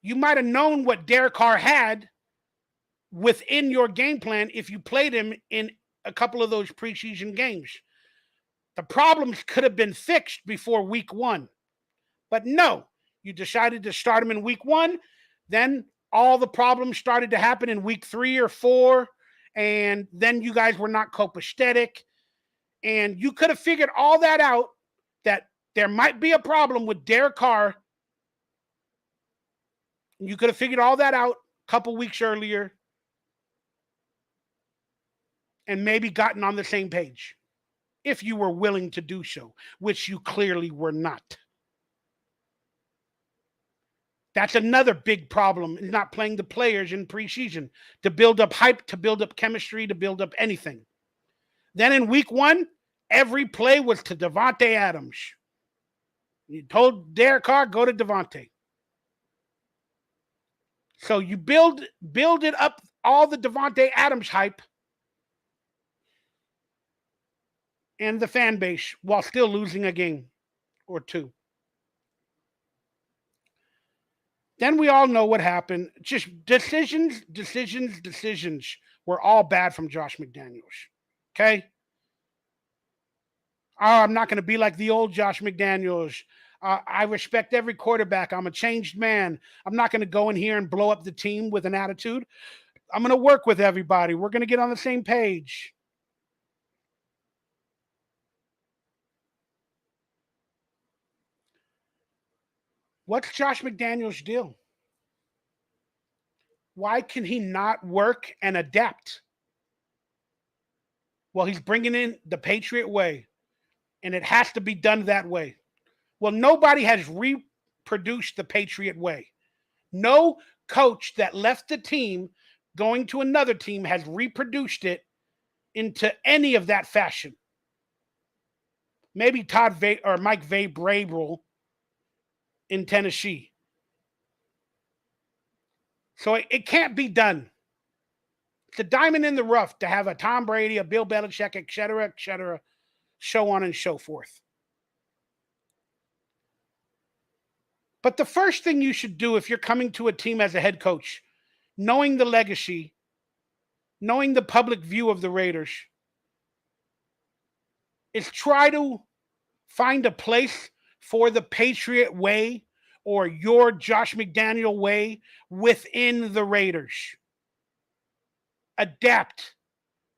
You might have known what Derek Carr had within your game plan if you played him in a couple of those preseason games. The problems could have been fixed before week 1. But no, you decided to start him in week 1. Then all the problems started to happen in week 3 or 4. And then you guys were not copacetic. And you could have figured all that out, that there might be a problem with Derek Carr. You could have figured all that out a couple weeks earlier and maybe gotten on the same page if you were willing to do so, which you clearly were not. That's another big problem, is not playing the players in preseason to build up hype, to build up chemistry, to build up anything. Then in week 1, every play was to Devontae Adams. You told Derek Carr, go to Devontae. So you build it up, all the Devontae Adams hype and the fan base, while still losing a game or 2. Then we all know what happened. Just decisions were all bad from Josh McDaniels. Okay? Oh, I'm not going to be like the old Josh McDaniels. I respect every quarterback. I'm a changed man. I'm not going to go in here and blow up the team with an attitude. I'm going to work with everybody. We're going to get on the same page. What's Josh McDaniels' deal? Why can he not work and adapt? Well, he's bringing in the Patriot way, and it has to be done that way. Well, nobody has reproduced the Patriot way. No coach that left the team going to another team has reproduced it into any of that fashion. Maybe Mike Vrabel in Tennessee. So it can't be done. It's a diamond in the rough to have a Tom Brady, a Bill Belichick, et cetera, so on and so forth. But the first thing you should do if you're coming to a team as a head coach, knowing the legacy, knowing the public view of the Raiders, is try to find a place for the Patriot way or your Josh McDaniel way within the Raiders. Adapt,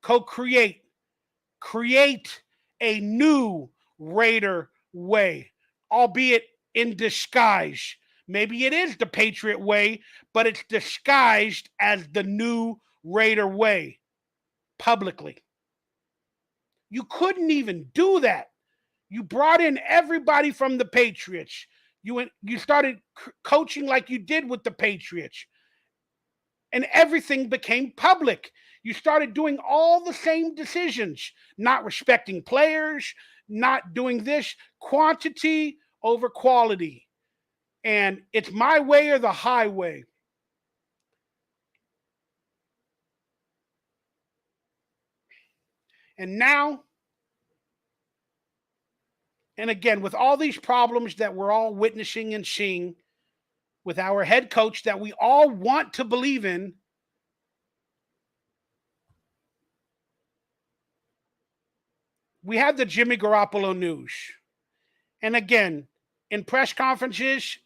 co-create, create a new Raider way, albeit in disguise. Maybe it is the Patriot way, but it's disguised as the new Raider way publicly. You couldn't even do that. You brought in everybody from the Patriots. You started coaching like you did with the Patriots. And everything became public. You started doing all the same decisions, not respecting players, not doing this, quantity over quality. And it's my way or the highway. And now, and again, with all these problems that we're all witnessing and seeing with our head coach that we all want to believe in, we have the Jimmy Garoppolo news. And again, in press conferences,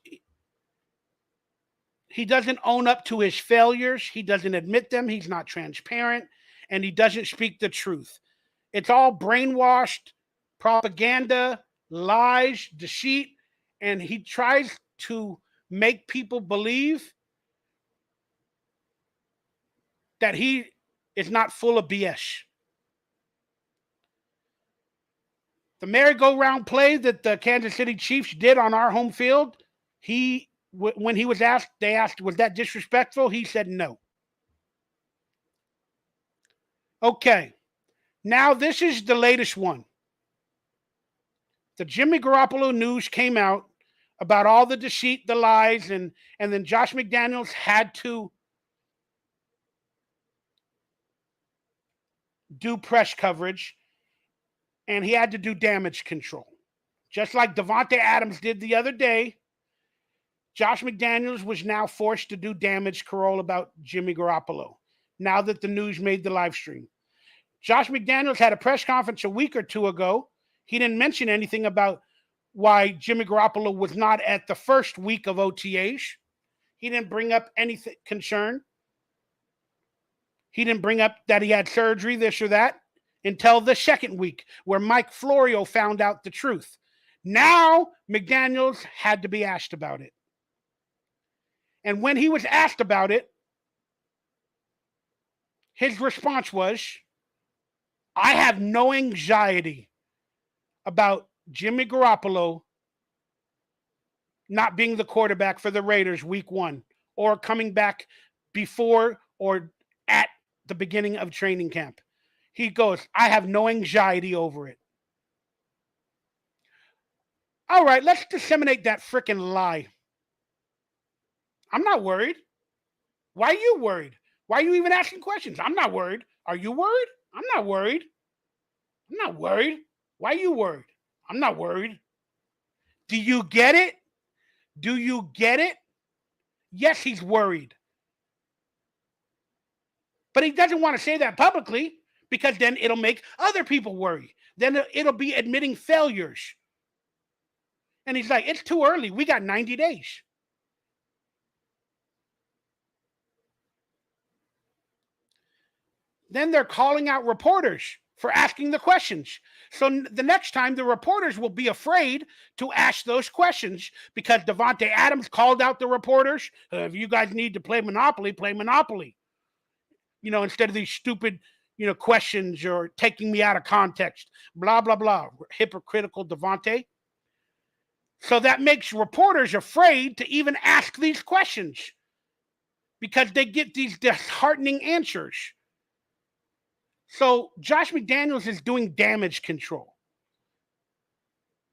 he doesn't own up to his failures. He doesn't admit them. He's not transparent. And he doesn't speak the truth. It's all brainwashed, propaganda, lies, deceit. And he tries to make people believe that he is not full of BS. The merry-go-round play that the Kansas City Chiefs did on our home field, when he was asked, they asked, was that disrespectful? He said no. Okay, now this is the latest one. The Jimmy Garoppolo news came out about all the deceit, the lies, and then Josh McDaniels had to do press coverage, and he had to do damage control. Just like Davante Adams did the other day, Josh McDaniels was now forced to do damage control about Jimmy Garoppolo, now that the news made the live stream. Josh McDaniels had a press conference a week or two ago. He didn't mention anything about why Jimmy Garoppolo was not at the first week of OTAs. He didn't bring up any concern. He didn't bring up that he had surgery, this or that, until the second week, where Mike Florio found out the truth. Now, McDaniels had to be asked about it. And when he was asked about it, his response was, I have no anxiety about Jimmy Garoppolo not being the quarterback for the Raiders week 1 or coming back before or at the beginning of training camp. He goes, I have no anxiety over it. All right, let's disseminate that freaking lie. I'm not worried. Why are you worried? Why are you even asking questions? I'm not worried. Are you worried? I'm not worried. I'm not worried. Why are you worried? I'm not worried. Do you get it? Do you get it? Yes, he's worried. But he doesn't want to say that publicly because then it'll make other people worry. Then it'll be admitting failures. And he's like, it's too early. We got 90 days. Then they're calling out reporters for asking the questions. So the next time, the reporters will be afraid to ask those questions because Davante Adams called out the reporters. If you guys need to play Monopoly, play Monopoly. You know, instead of these stupid, questions or taking me out of context. Blah, blah, blah. Hypocritical Davante. So that makes reporters afraid to even ask these questions because they get these disheartening answers. So Josh McDaniels is doing damage control.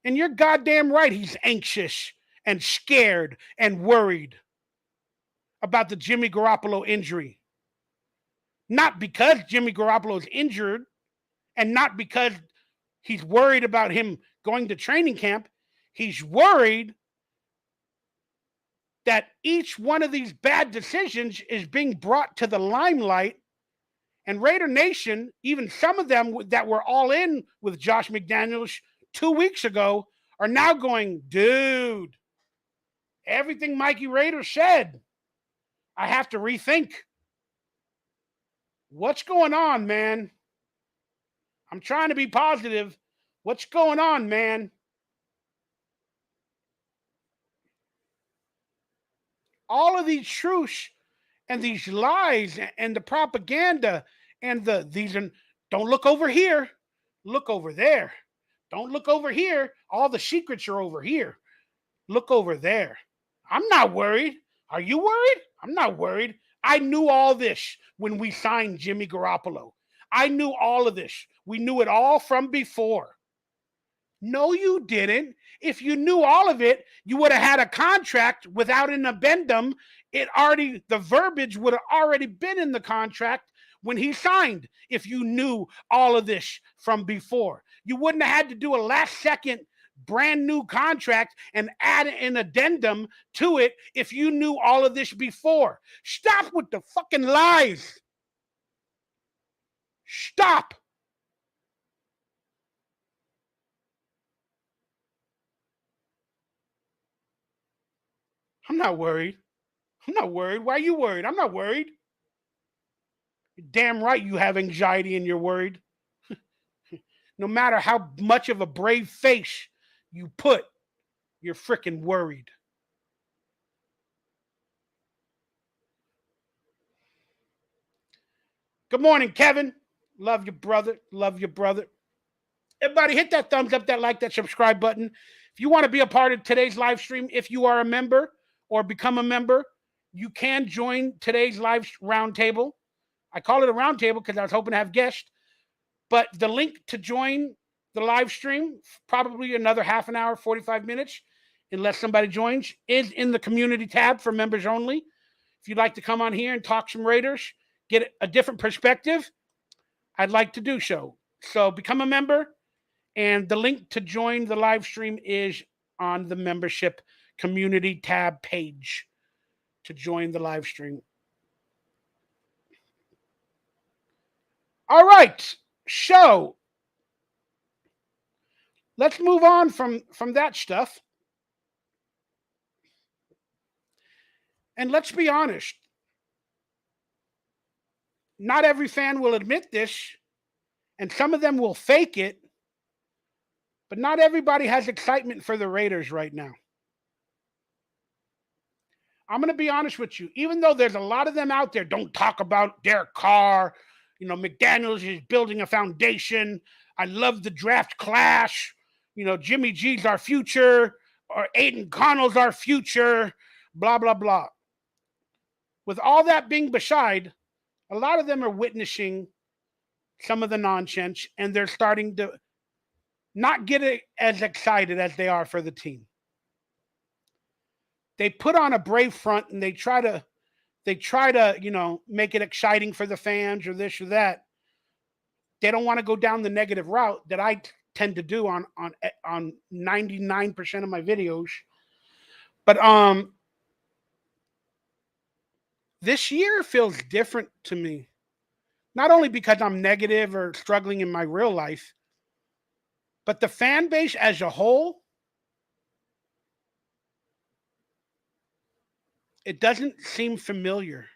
And you're goddamn right, he's anxious and scared and worried about the Jimmy Garoppolo injury. Not because Jimmy Garoppolo is injured and not because he's worried about him going to training camp. He's worried that each one of these bad decisions is being brought to the limelight. And Raider Nation, even some of them that were all in with Josh McDaniels 2 weeks ago, are now going, dude, everything Mikey Raider said, I have to rethink. What's going on, man? I'm trying to be positive. What's going on, man? All of these truths and these lies and the propaganda and don't look over here, look over there. Don't look over here. All the secrets are over here. Look over there. I'm not worried. Are you worried? I'm not worried. I knew all this when we signed Jimmy Garoppolo. I knew all of this. We knew it all from before. No, you didn't. If you knew all of it, you would have had a contract without an addendum. The verbiage would have already been in the contract when he signed if you knew all of this from before. You wouldn't have had to do a last second brand new contract and add an addendum to it if you knew all of this before. Stop with the fucking lies. Stop. I'm not worried. I'm not worried. Why are you worried? I'm not worried. You're damn right you have anxiety and you're worried. No matter how much of a brave face you put, you're freaking worried. Good morning, Kevin. Love you, brother. Love you, brother. Everybody, hit that thumbs up, that like, that subscribe button. If you want to be a part of today's live stream, if you are a member or become a member, you can join today's live roundtable. I call it a roundtable because I was hoping to have guests. But the link to join the live stream, probably another half an hour, 45 minutes, unless somebody joins, is in the community tab for members only. If you'd like to come on here and talk some Raiders, get a different perspective, I'd like to do so. So become a member, and the link to join the live stream is on the membership community tab page to join the live stream. All right, so let's move on from that stuff. And let's be honest, not every fan will admit this, and some of them will fake it, but not everybody has excitement for the Raiders right now. I'm going to be honest with you. Even though there's a lot of them out there, don't talk about Derek Carr. You know, Mcdaniels is building a foundation. I love the draft class. You know, Jimmy G's our future, or Aiden OConnell's our future, blah, blah, blah. With all that being beside, a lot of them are witnessing some of the nonsense, and they're starting to not get as excited as they are for the team. They put on a brave front and they try to, you know, make it exciting for the fans or this or that. They don't want to go down the negative route that I tend to do on 99% of my videos. But this year feels different to me. Not only because I'm negative or struggling in my real life, but the fan base as a whole, it doesn't seem familiar.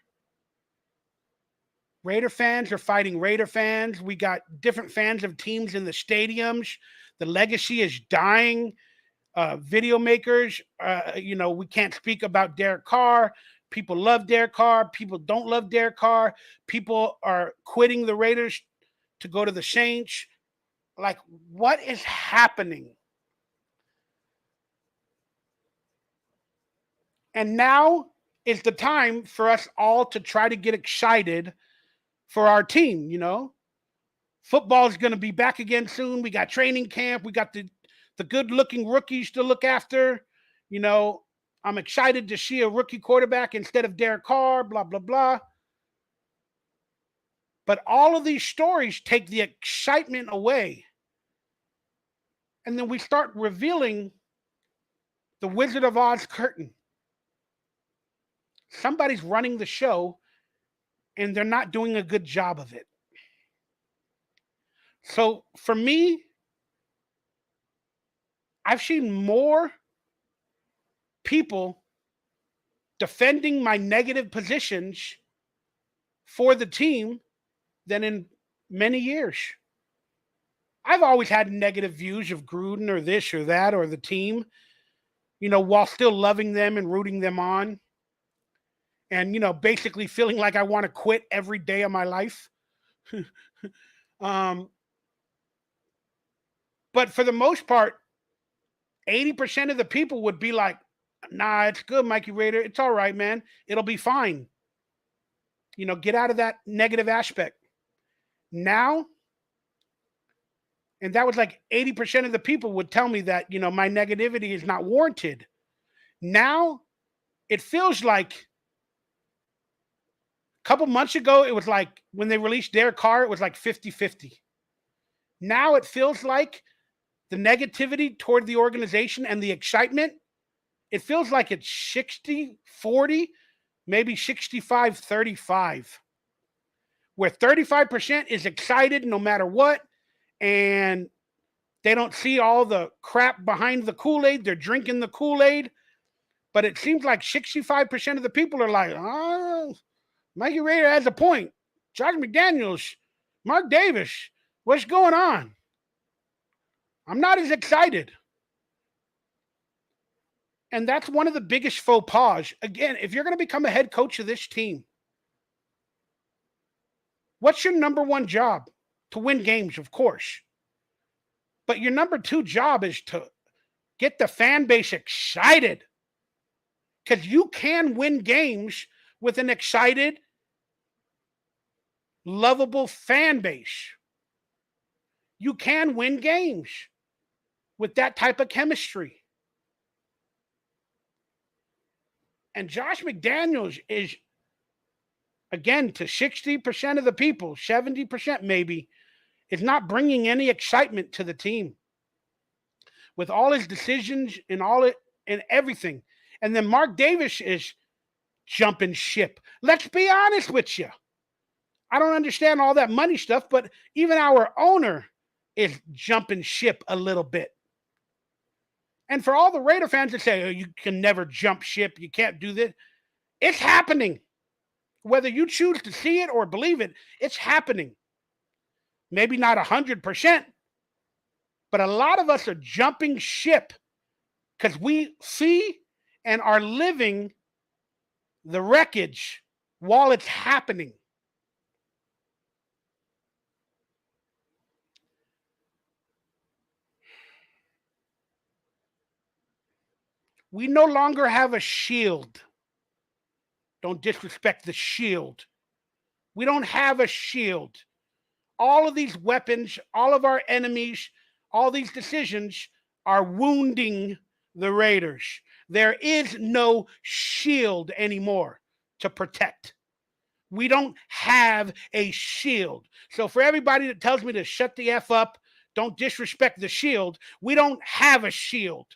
Raider fans are fighting Raider fans. We got different fans of teams in the stadiums. The legacy is dying. Video makers, you know, we can't speak about Derek Carr. People love Derek Carr. People don't love Derek Carr. People are quitting the Raiders to go to the Saints. Like, what is happening? And now is the time for us all to try to get excited for our team, you know? Football is going to be back again soon. We got training camp. We got the good-looking rookies to look after. You know, I'm excited to see a rookie quarterback instead of Derek Carr, blah, blah, blah. But all of these stories take the excitement away. And then we start revealing the Wizard of Oz curtain. Somebody's running the show, and they're not doing a good job of it. So for me, I've seen more people defending my negative positions for the team than in many years. I've always had negative views of Gruden or this or that or the team, you know, while still loving them and rooting them on. And, you know, basically feeling like I want to quit every day of my life. But for the most part, 80% of the people would be like, nah, it's good, Mikey Raider. It's all right, man. It'll be fine. You know, get out of that negative aspect. Now, and that was like 80% of the people would tell me that, you know, my negativity is not warranted. Now, it feels like couple months ago, it was like when they released Derek Carr, it was like 50-50. Now it feels like the negativity toward the organization and the excitement, it feels like it's 60-40, maybe 65-35, where 35% is excited no matter what, and they don't see all the crap behind the Kool-Aid. They're drinking the Kool-Aid. But it seems like 65% of the people are like, oh, Mikey Raider has a point. Josh McDaniels, Mark Davis, what's going on? I'm not as excited. And that's one of the biggest faux pas. Again, if you're going to become a head coach of this team, what's your number one job? To win games, of course. But your number two job is to get the fan base excited. Because you can win games with an excited, lovable fan base. You can win games with that type of chemistry. And Josh McDaniels is, again, to 60% of the people, 70% maybe, is not bringing any excitement to the team with all his decisions and everything. And then Mark Davis is jumping ship. Let's be honest with you. I don't understand all that money stuff, but even our owner is jumping ship a little bit. And for all the Raider fans that say, oh, you can never jump ship, you can't do this, it's happening. Whether you choose to see it or believe it, it's happening. Maybe not 100%, but a lot of us are jumping ship because we see and are living the wreckage while it's happening. We no longer have a shield. Don't disrespect the shield. We don't have a shield. All of these weapons, all of our enemies, all these decisions are wounding the Raiders. There is no shield anymore to protect. We don't have a shield. So for everybody that tells me to shut the F up, don't disrespect the shield, we don't have a shield.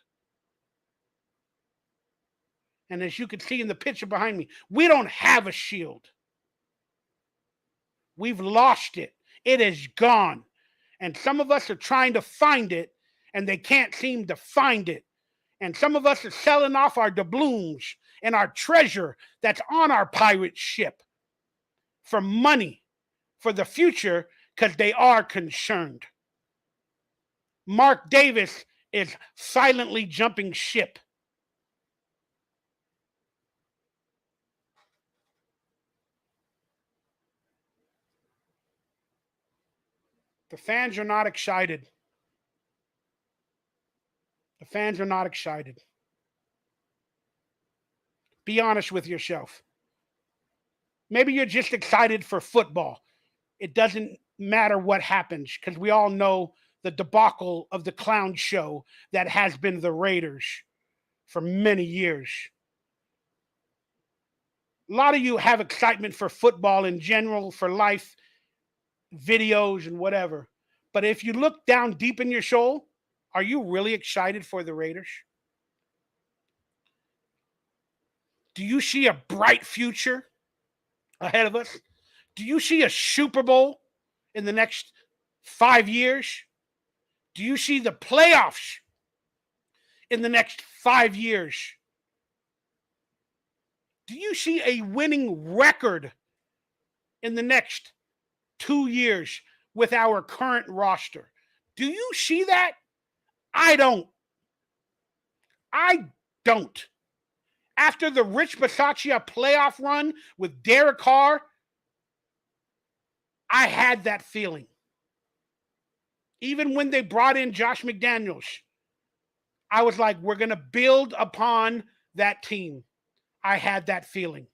And as you can see in the picture behind me, we don't have a shield. We've lost it. It is gone. And some of us are trying to find it, and they can't seem to find it. And some of us are selling off our doubloons and our treasure that's on our pirate ship for money, for the future, because they are concerned. Mark Davis is silently jumping ship. The fans are not excited. The fans are not excited. Be honest with yourself. Maybe you're just excited for football. It doesn't matter what happens because we all know the debacle of the clown show that has been the Raiders for many years. A lot of you have excitement for football in general, for life, videos and whatever. But if you look down deep in your soul, are you really excited for the Raiders? Do you see a bright future ahead of us? Do you see a Super Bowl in the next 5 years? Do you see the playoffs in the next 5 years? Do you see a winning record in the next 2 years with our current roster? Do you see that? I don't. I don't. After the Rich Bisaccia playoff run with Derek Carr, I had that feeling. Even when they brought in Josh McDaniels, I was like, we're going to build upon that team. I had that feeling.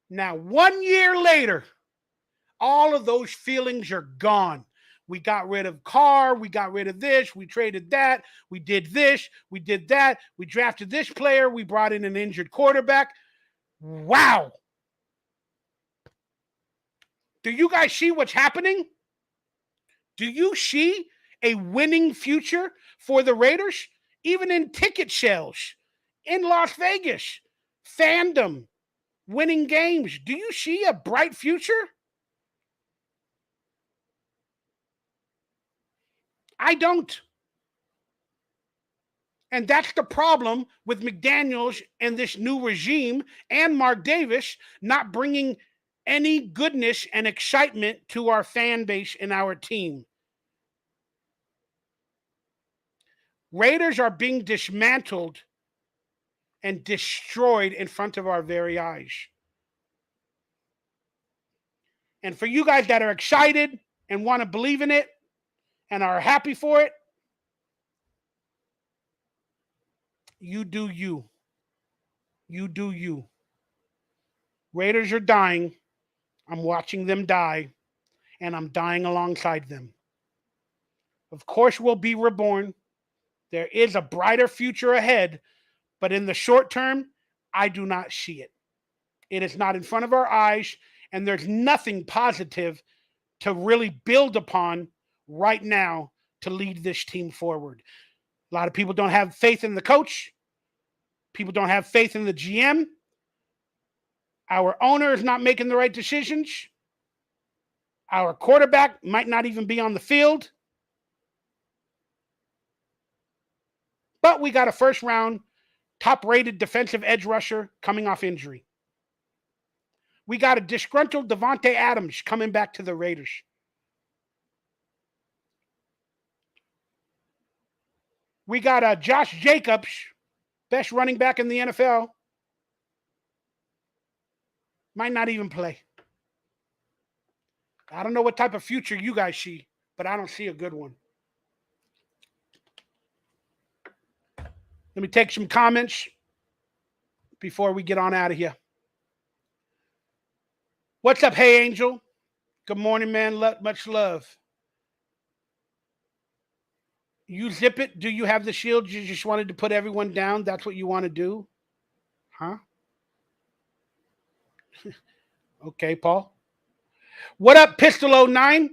Now, 1 year later, all of those feelings are gone. We got rid of Carr. We got rid of this. We traded that. We did this. We did that. We drafted this player. We brought in an injured quarterback. Wow. Do you guys see what's happening? Do you see a winning future for the Raiders? Even in ticket sales in Las Vegas, fandom, winning games. Do you see a bright future? I don't. And that's the problem with McDaniels and this new regime and Mark Davis not bringing any goodness and excitement to our fan base and our team. Raiders are being dismantled and destroyed in front of our very eyes. And for you guys that are excited and want to believe in it and are happy for it, you do you. You do you. Raiders are dying. I'm watching them die, and I'm dying alongside them. Of course, we'll be reborn. There is a brighter future ahead, but in the short term, I do not see it. It is not in front of our eyes, and there's nothing positive to really build upon right now to lead this team forward. A lot of people don't have faith in the coach. People don't have faith in the GM. Our owner is not making the right decisions. Our quarterback might not even be on the field. But we got a first round, top-rated defensive edge rusher coming off injury. We got a disgruntled Devontae Adams coming back to the Raiders. We got Josh Jacobs, best running back in the NFL. Might not even play. I don't know what type of future you guys see, but I don't see a good one. Let me take some comments before we get on out of here. What's up, Hey Angel? Good morning, man. Much love. You zip it. Do you have the shield? You just wanted to put everyone down? That's what you want to do? Huh? Okay, Paul. What up, Pistol09?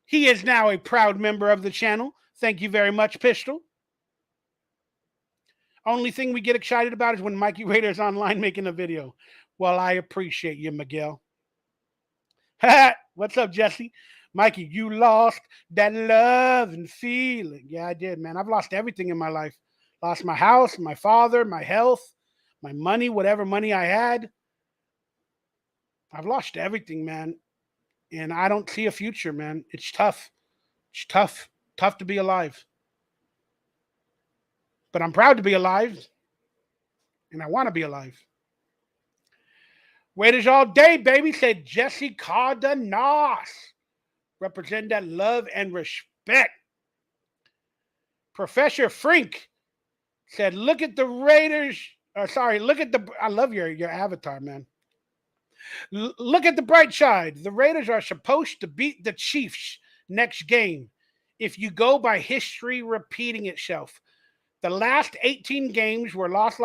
He is now a proud member of the channel. Thank you very much, Pistol. Only thing we get excited about is when Mikey Raider is online making a video. Well, I appreciate you, Miguel. What's up, Jesse? Mikey, you lost that love and feeling. Yeah, I did, man. I've lost everything in my life. Lost my house, my father, my health, my money, whatever money I had. I've lost everything, man. And I don't see a future, man. It's tough. It's tough. Tough to be alive. But I'm proud to be alive. And I want to be alive. Waiters all day, baby, said Jesse Cardenas. Represent that love and respect. Professor Frink said, look at the Raiders. Look at the, I love your avatar, man. Look at the bright side. The Raiders are supposed to beat the Chiefs next game if you go by history repeating itself. The last 18 games were loss,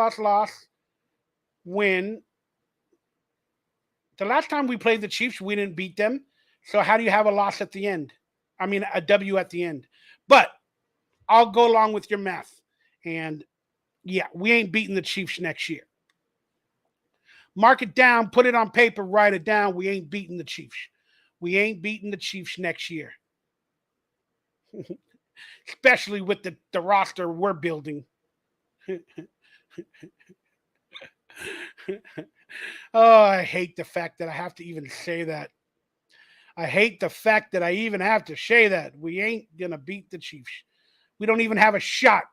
win. The last time we played the Chiefs, we didn't beat them. So how do you have a loss at the end? I mean, a W at the end. But I'll go along with your math. And yeah, we ain't beating the Chiefs next year. Mark it down, put it on paper, write it down. We ain't beating the Chiefs. We ain't beating the Chiefs next year. Especially with the roster we're building. Oh, I hate the fact that I have to even say that. I hate the fact that I even have to say that. We ain't going to beat the Chiefs. We don't even have a shot.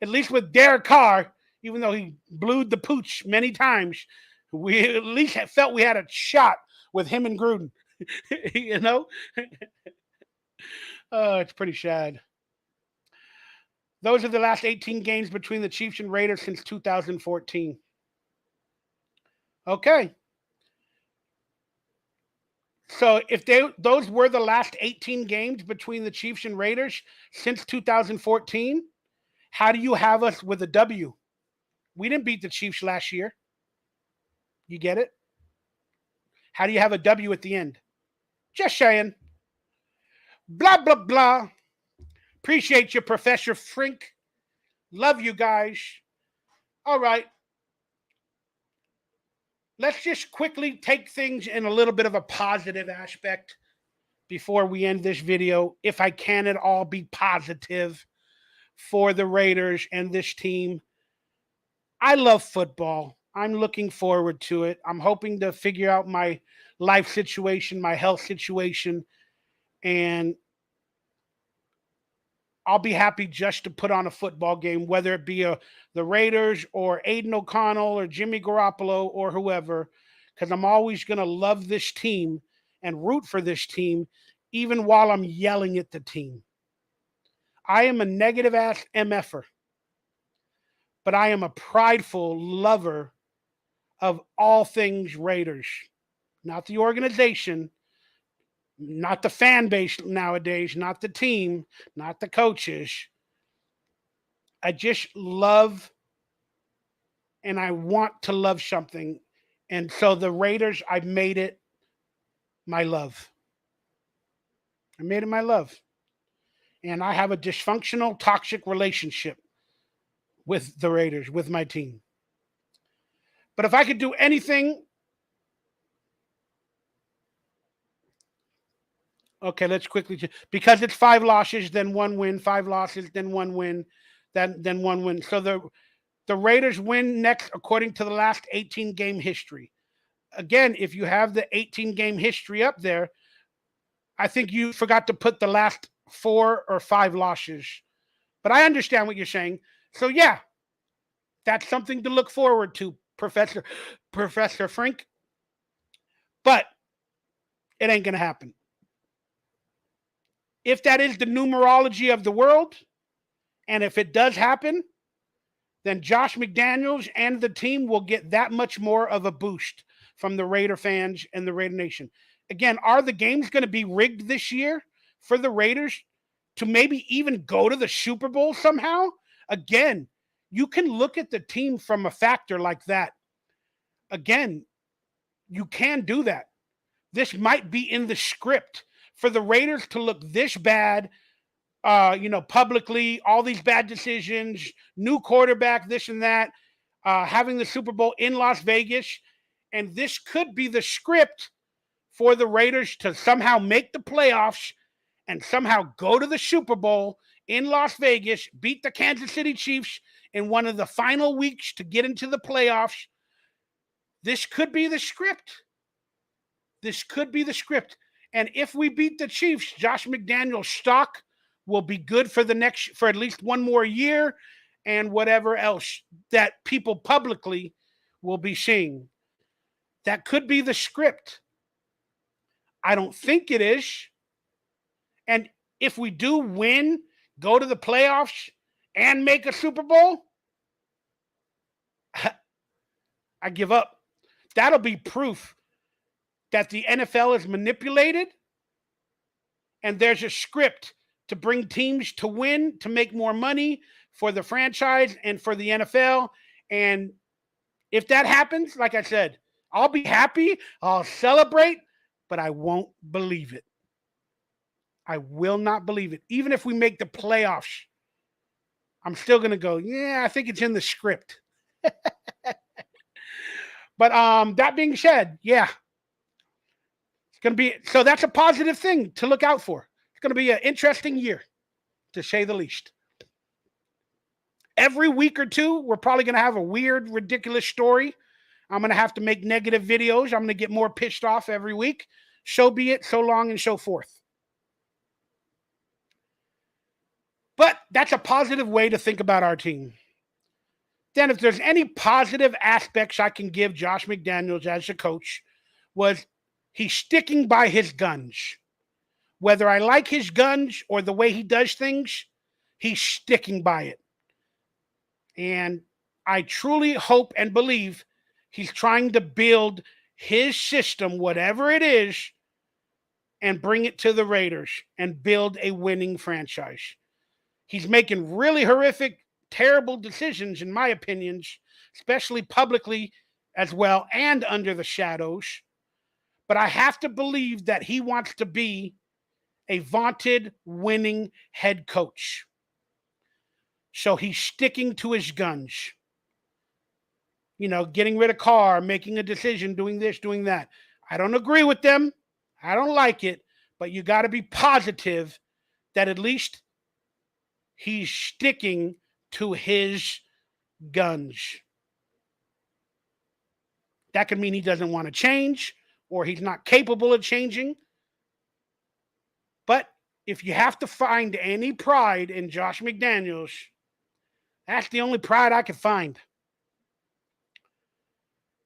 At least with Derek Carr, even though he blew the pooch many times, we at least felt we had a shot with him and Gruden. You know? Oh, it's pretty sad. Those are the last 18 games between the Chiefs and Raiders since 2014. Okay. So if those were the last 18 games between the Chiefs and Raiders since 2014, how do you have us with a W? We didn't beat the Chiefs last year. You get it? How do you have a W at the end? Just saying. Blah, blah, blah. Appreciate you, Professor Frink. Love you guys. All right. Let's just quickly take things in a little bit of a positive aspect before we end this video. If I can at all be positive for the Raiders and this team. I love football. I'm looking forward to it. I'm hoping to figure out my life situation, my health situation, and I'll be happy just to put on a football game, whether it be the Raiders or Aiden OConnell or Jimmy Garoppolo or whoever, because I'm always going to love this team and root for this team, even while I'm yelling at the team. I am a negative ass MFer, but I am a prideful lover of all things Raiders. Not the organization, not the fan base nowadays, not the team, not the coaches. I just love and I want to love something. And so the Raiders, I've made it my love. I made it my love. And I have a dysfunctional, toxic relationship with the Raiders, with my team. But if I could do anything, okay, let's quickly, because it's 5 losses, then 1 win, 5 losses, then 1 win, then 1 win. So the Raiders win next according to the last 18-game history. Again, if you have the 18-game history up there, I think you forgot to put the last 4 or 5 losses. But I understand what you're saying. So yeah, that's something to look forward to, Professor Frink. But it ain't going to happen. If that is the numerology of the world, and if it does happen, then Josh McDaniels and the team will get that much more of a boost from the Raider fans and the Raider Nation. Again, are the games going to be rigged this year for the Raiders to maybe even go to the Super Bowl somehow? Again, you can look at the team from a factor like that. Again, you can do that. This might be in the script for the Raiders to look this bad, publicly, all these bad decisions, new quarterback, this and that, having the Super Bowl in Las Vegas. And this could be the script for the Raiders to somehow make the playoffs and somehow go to the Super Bowl in Las Vegas, beat the Kansas City Chiefs in one of the final weeks to get into the playoffs. This could be the script. This could be the script. And if we beat the Chiefs, Josh McDaniels' stock will be good for at least one more year and whatever else that people publicly will be seeing. That could be the script. I don't think it is. And if we do win, go to the playoffs, and make a Super Bowl, I give up. That'll be proof that the NFL is manipulated and there's a script to bring teams to win, to make more money for the franchise and for the NFL. And if that happens, like I said, I'll be happy, I'll celebrate, but I won't believe it. I will not believe it. Even if we make the playoffs, I'm still going to go, yeah, I think it's in the script. But that being said, yeah, it's going to be, so that's a positive thing to look out for. It's going to be an interesting year, to say the least. Every week or two, we're probably going to have a weird, ridiculous story. I'm going to have to make negative videos. I'm going to get more pissed off every week. So be it, so long, and so forth. But that's a positive way to think about our team. Then if there's any positive aspects I can give Josh McDaniels as a coach, was he's sticking by his guns. Whether I like his guns or the way he does things, he's sticking by it. And I truly hope and believe he's trying to build his system, whatever it is, and bring it to the Raiders and build a winning franchise. He's making really horrific, terrible decisions, in my opinions, especially publicly as well and under the shadows. but I have to believe that he wants to be a vaunted winning head coach. So he's sticking to his guns. Getting rid of Carr, making a decision, doing this, doing that. I don't agree with them. I don't like it, but you got to be positive that at least he's sticking to his guns. That could mean he doesn't want to change or he's not capable of changing. But if you have to find any pride in Josh McDaniels, that's the only pride I could find.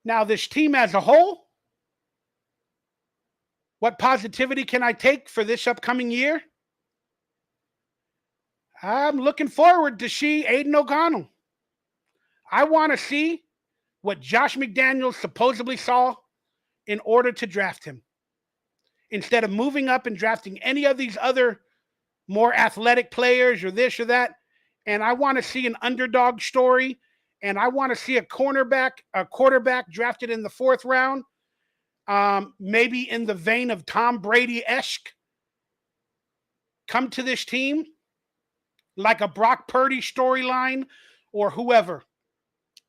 Now, this team as a whole, what positivity can I take for this upcoming year? I'm looking forward to see Aiden OConnell. I want to see what Josh McDaniels supposedly saw in order to draft him. Instead of moving up and drafting any of these other more athletic players or this or that. And I want to see an underdog story. And I want to see a quarterback drafted in the 4th round, maybe in the vein of Tom Brady-esque, come to this team, like a Brock Purdy storyline or whoever.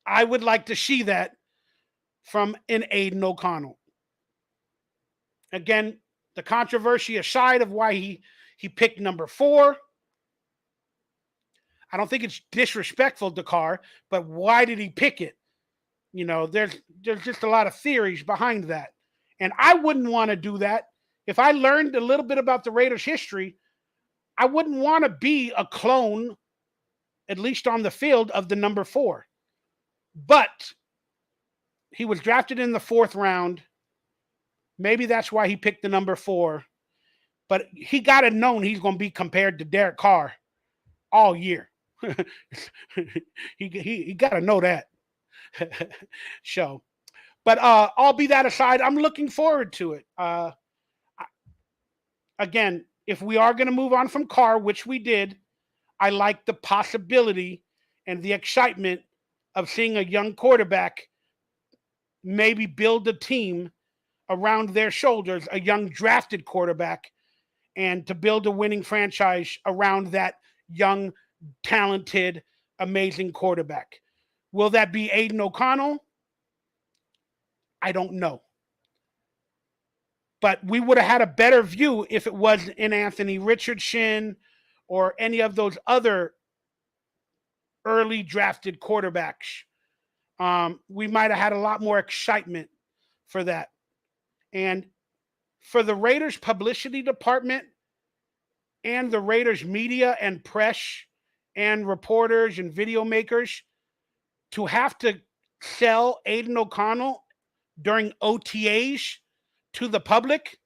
I would like to see that from an Aiden OConnell. Again, the controversy aside of why he picked number 4, I don't think it's disrespectful to Carr, but why did he pick it? There's just a lot of theories behind that. And I wouldn't want to do that. If I learned a little bit about the Raiders' history, I wouldn't want to be a clone, at least on the field, of the number 4. But he was drafted in the 4th round. Maybe that's why he picked the number 4. But he got to know he's going to be compared to Derek Carr all year. he got to know that. So, but all be that aside, I'm looking forward to it. Again, if we are going to move on from Carr, which we did, I like the possibility and the excitement of seeing a young quarterback maybe build a team around their shoulders, a young drafted quarterback, and to build a winning franchise around that young, talented, amazing quarterback. Will that be Aiden OConnell? I don't know. But we would have had a better view if it was in Anthony Richardson or any of those other early drafted quarterbacks. We might have had a lot more excitement for that. And for the Raiders publicity department and the Raiders media and press and reporters and video makers to have to sell Aiden OConnell during OTAs to the public,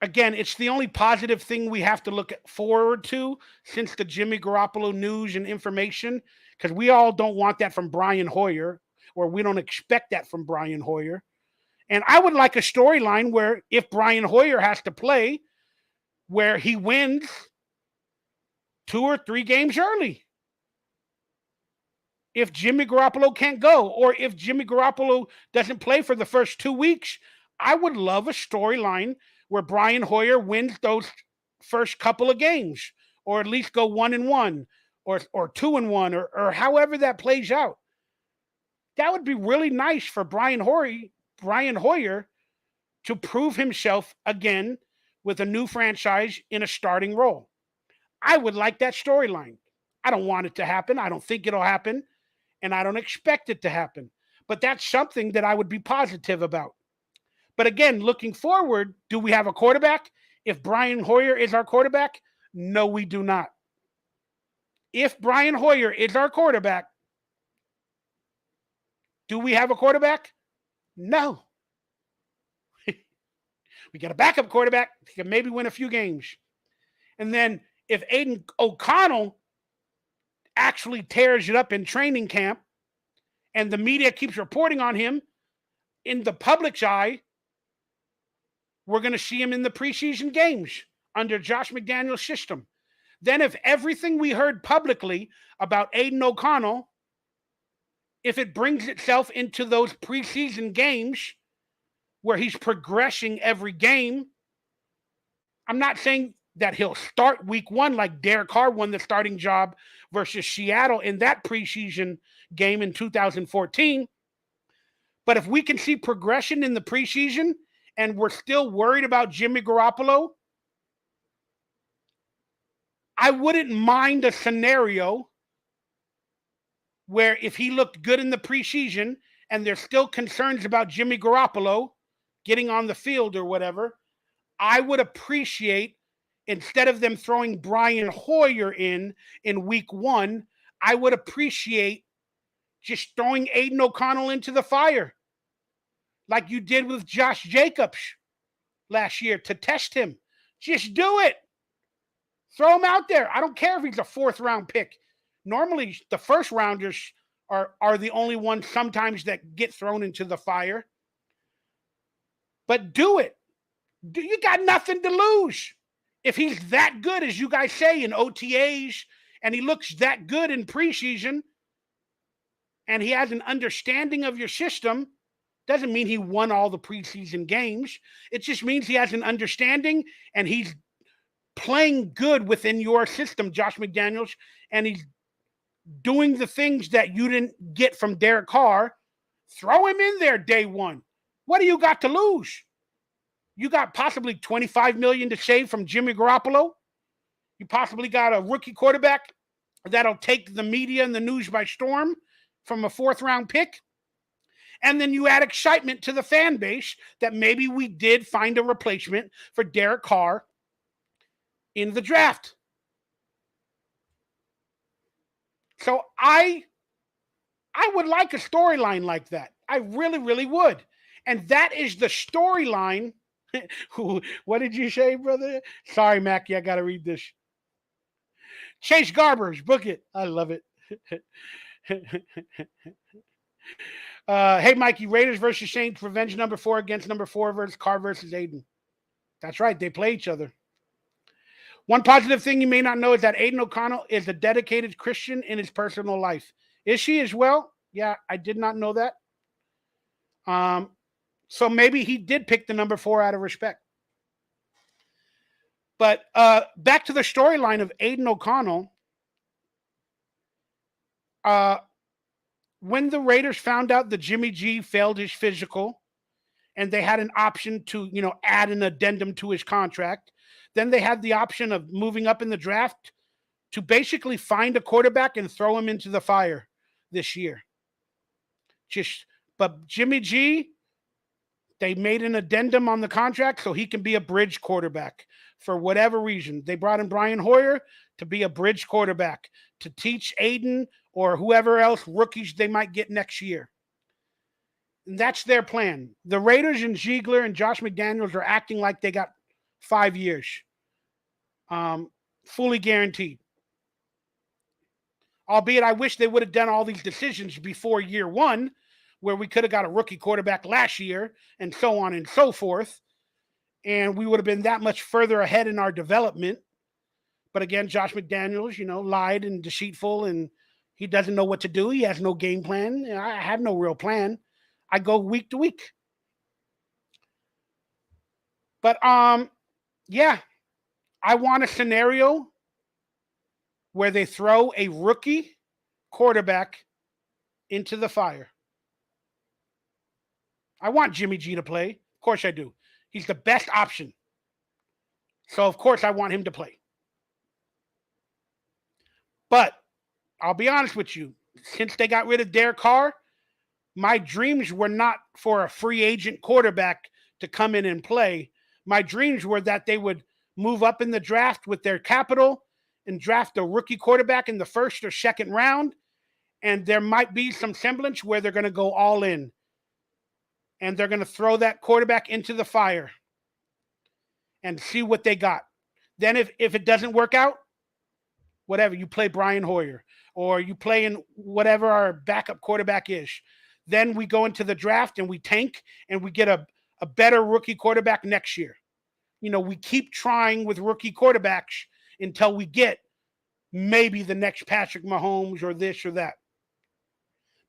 again, it's the only positive thing we have to look forward to since the Jimmy Garoppolo news and information, because we all don't want that from Brian Hoyer, or we don't expect that from Brian Hoyer. And I would like a storyline where if Brian Hoyer has to play, where he wins 2 or 3 games early. If Jimmy Garoppolo can't go, or if Jimmy Garoppolo doesn't play for the first 2 weeks, I would love a storyline where Brian Hoyer wins those first couple of games, or at least go 1-1, or 2-1, or however that plays out. That would be really nice for Brian Hoyer to prove himself again with a new franchise in a starting role. I would like that storyline. I don't want it to happen. I don't think it'll happen. And I don't expect it to happen. But that's something that I would be positive about. But again, looking forward, do we have a quarterback? If Brian Hoyer is our quarterback? No, we do not. If Brian Hoyer is our quarterback, do we have a quarterback? No. We got a backup quarterback. He can maybe win a few games. And then if Aiden OConnell actually tears it up in training camp and the media keeps reporting on him, in the public's eye, we're going to see him in the preseason games under Josh McDaniels' system. Then if everything we heard publicly about Aiden OConnell if it brings itself into those preseason games where he's progressing every game, I'm not saying that he'll start week one like Derek Carr won the starting job versus Seattle in that preseason game in 2014. But if we can see progression in the preseason and we're still worried about Jimmy Garoppolo, I wouldn't mind a scenario where if he looked good in the preseason and there's still concerns about Jimmy Garoppolo getting on the field or whatever, I would appreciate, instead of them throwing Brian Hoyer in week one, I would appreciate just throwing Aiden OConnell into the fire like you did with Josh Jacobs last year to test him. Just do it. Throw him out there. I don't care if he's a 4th round pick. Normally, the first rounders are the only ones sometimes that get thrown into the fire. But do it. You got nothing to lose. If he's that good, as you guys say, in OTAs, and he looks that good in preseason, and he has an understanding of your system, doesn't mean he won all the preseason games. It just means he has an understanding, and he's playing good within your system, Josh McDaniels, and he's doing the things that you didn't get from Derek Carr. Throw him in there day one. What do you got to lose? You got possibly $25 million to save from Jimmy Garoppolo. You possibly got a rookie quarterback that'll take the media and the news by storm from a 4th round pick. And then you add excitement to the fan base that maybe we did find a replacement for Derek Carr in the draft. So I would like a storyline like that. I really, really would. And that is the storyline. What did you say, brother? Sorry, Mackie, I got to read this. Chase Garbers, book it. I love it. Hey, Mikey, Raiders versus Saints, revenge number 4 against number 4 versus Carr versus Aiden. That's right. They play each other. One positive thing you may not know is that Aiden OConnell is a dedicated Christian in his personal life. Is she as well? Yeah, I did not know that. So maybe he did pick the number 4 out of respect. But back to the storyline of Aiden OConnell. When the Raiders found out that Jimmy G failed his physical and they had an option to, add an addendum to his contract, then they had the option of moving up in the draft to basically find a quarterback and throw him into the fire this year. But Jimmy G, they made an addendum on the contract so he can be a bridge quarterback for whatever reason. They brought in Brian Hoyer to be a bridge quarterback to teach Aiden or whoever else rookies they might get next year. And that's their plan. The Raiders and Ziegler and Josh McDaniels are acting like they got 5 years. Fully guaranteed. Albeit I wish they would have done all these decisions before year 1, where we could have got a rookie quarterback last year and so on and so forth. And we would have been that much further ahead in our development. But again, Josh McDaniels, lied and deceitful, and he doesn't know what to do. He has no game plan. I have no real plan. I go week to week. But yeah, I want a scenario where they throw a rookie quarterback into the fire. I want Jimmy G to play. Of course I do. He's the best option. So, of course, I want him to play. But I'll be honest with you. Since they got rid of Derek Carr, my dreams were not for a free agent quarterback to come in and play. My dreams were that they would move up in the draft with their capital and draft a rookie quarterback in the 1st or 2nd round. And there might be some semblance where they're going to go all in. And they're going to throw that quarterback into the fire and see what they got. Then if it doesn't work out, whatever, you play Brian Hoyer or you play in whatever our backup quarterback is. Then we go into the draft and we tank and we get a better rookie quarterback next year. We keep trying with rookie quarterbacks until we get maybe the next Patrick Mahomes or this or that.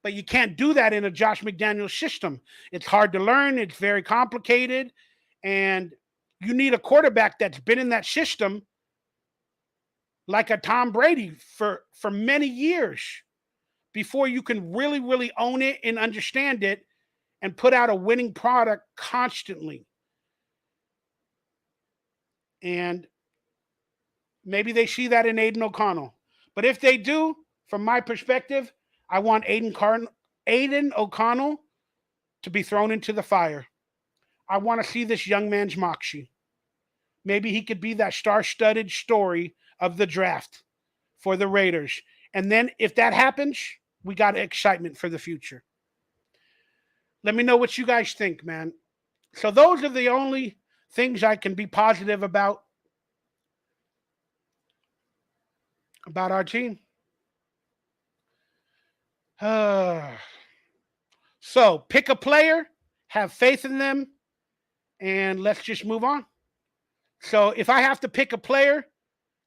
But you can't do that in a Josh McDaniels system. It's hard to learn. It's very complicated. And you need a quarterback that's been in that system like a Tom Brady for many years before you can really, really own it and understand it and put out a winning product constantly. And maybe they see that in Aiden OConnell. But if they do, from my perspective, I want Aiden OConnell to be thrown into the fire. I want to see this young man's moxie. Maybe he could be that star-studded story of the draft for the Raiders. And then if that happens, we got excitement for the future. Let me know what you guys think, man. So those are the only things I can be positive about our team. So pick a player, have faith in them, and let's just move on. So if I have to pick a player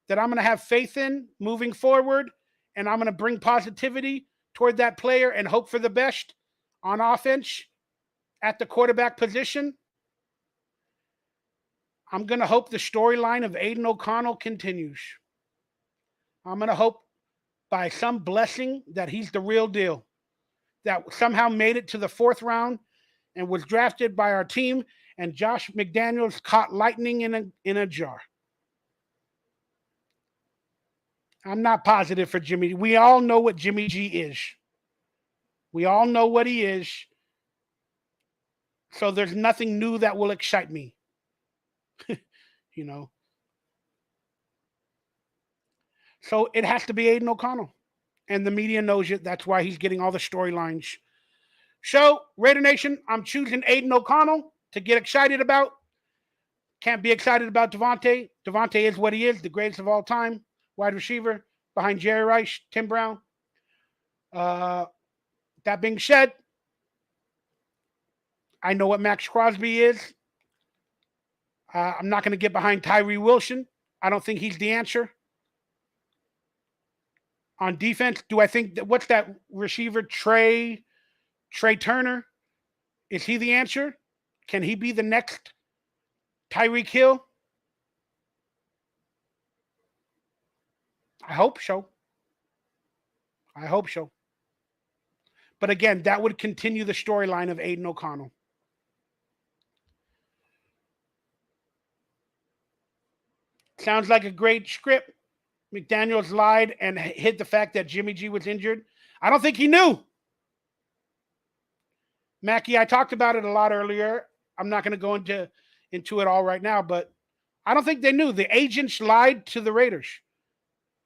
that I'm going to have faith in moving forward, and I'm going to bring positivity toward that player and hope for the best on offense at the quarterback position, I'm going to hope the storyline of Aiden OConnell continues. I'm going to hope by some blessing that he's the real deal, that somehow made it to the 4th round and was drafted by our team, and Josh McDaniels caught lightning in a jar. I'm not positive for Jimmy. We all know what Jimmy G is. We all know what he is. So there's nothing new that will excite me. You know. So it has to be Aiden OConnell. And the media knows it. That's why he's getting all the storylines. So, Raider Nation, I'm choosing Aiden OConnell to get excited about. Can't be excited about Devontae. Devontae is what he is, the greatest of all time. Wide receiver behind Jerry Rice, Tim Brown. That being said, I know what Max Crosby is. I'm not going to get behind Tyree Wilson. I don't think he's the answer. On defense, do I think that what's that receiver, Trey Turner? Is he the answer? Can he be the next Tyreek Hill? I hope so. I hope so. But again, that would continue the storyline of Aiden OConnell. Sounds like a great script. McDaniels lied and hid the fact that Jimmy G was injured. I don't think he knew. Mackie, I talked about it a lot earlier. I'm not going to go into it all right now, but I don't think they knew. The agents lied to the Raiders.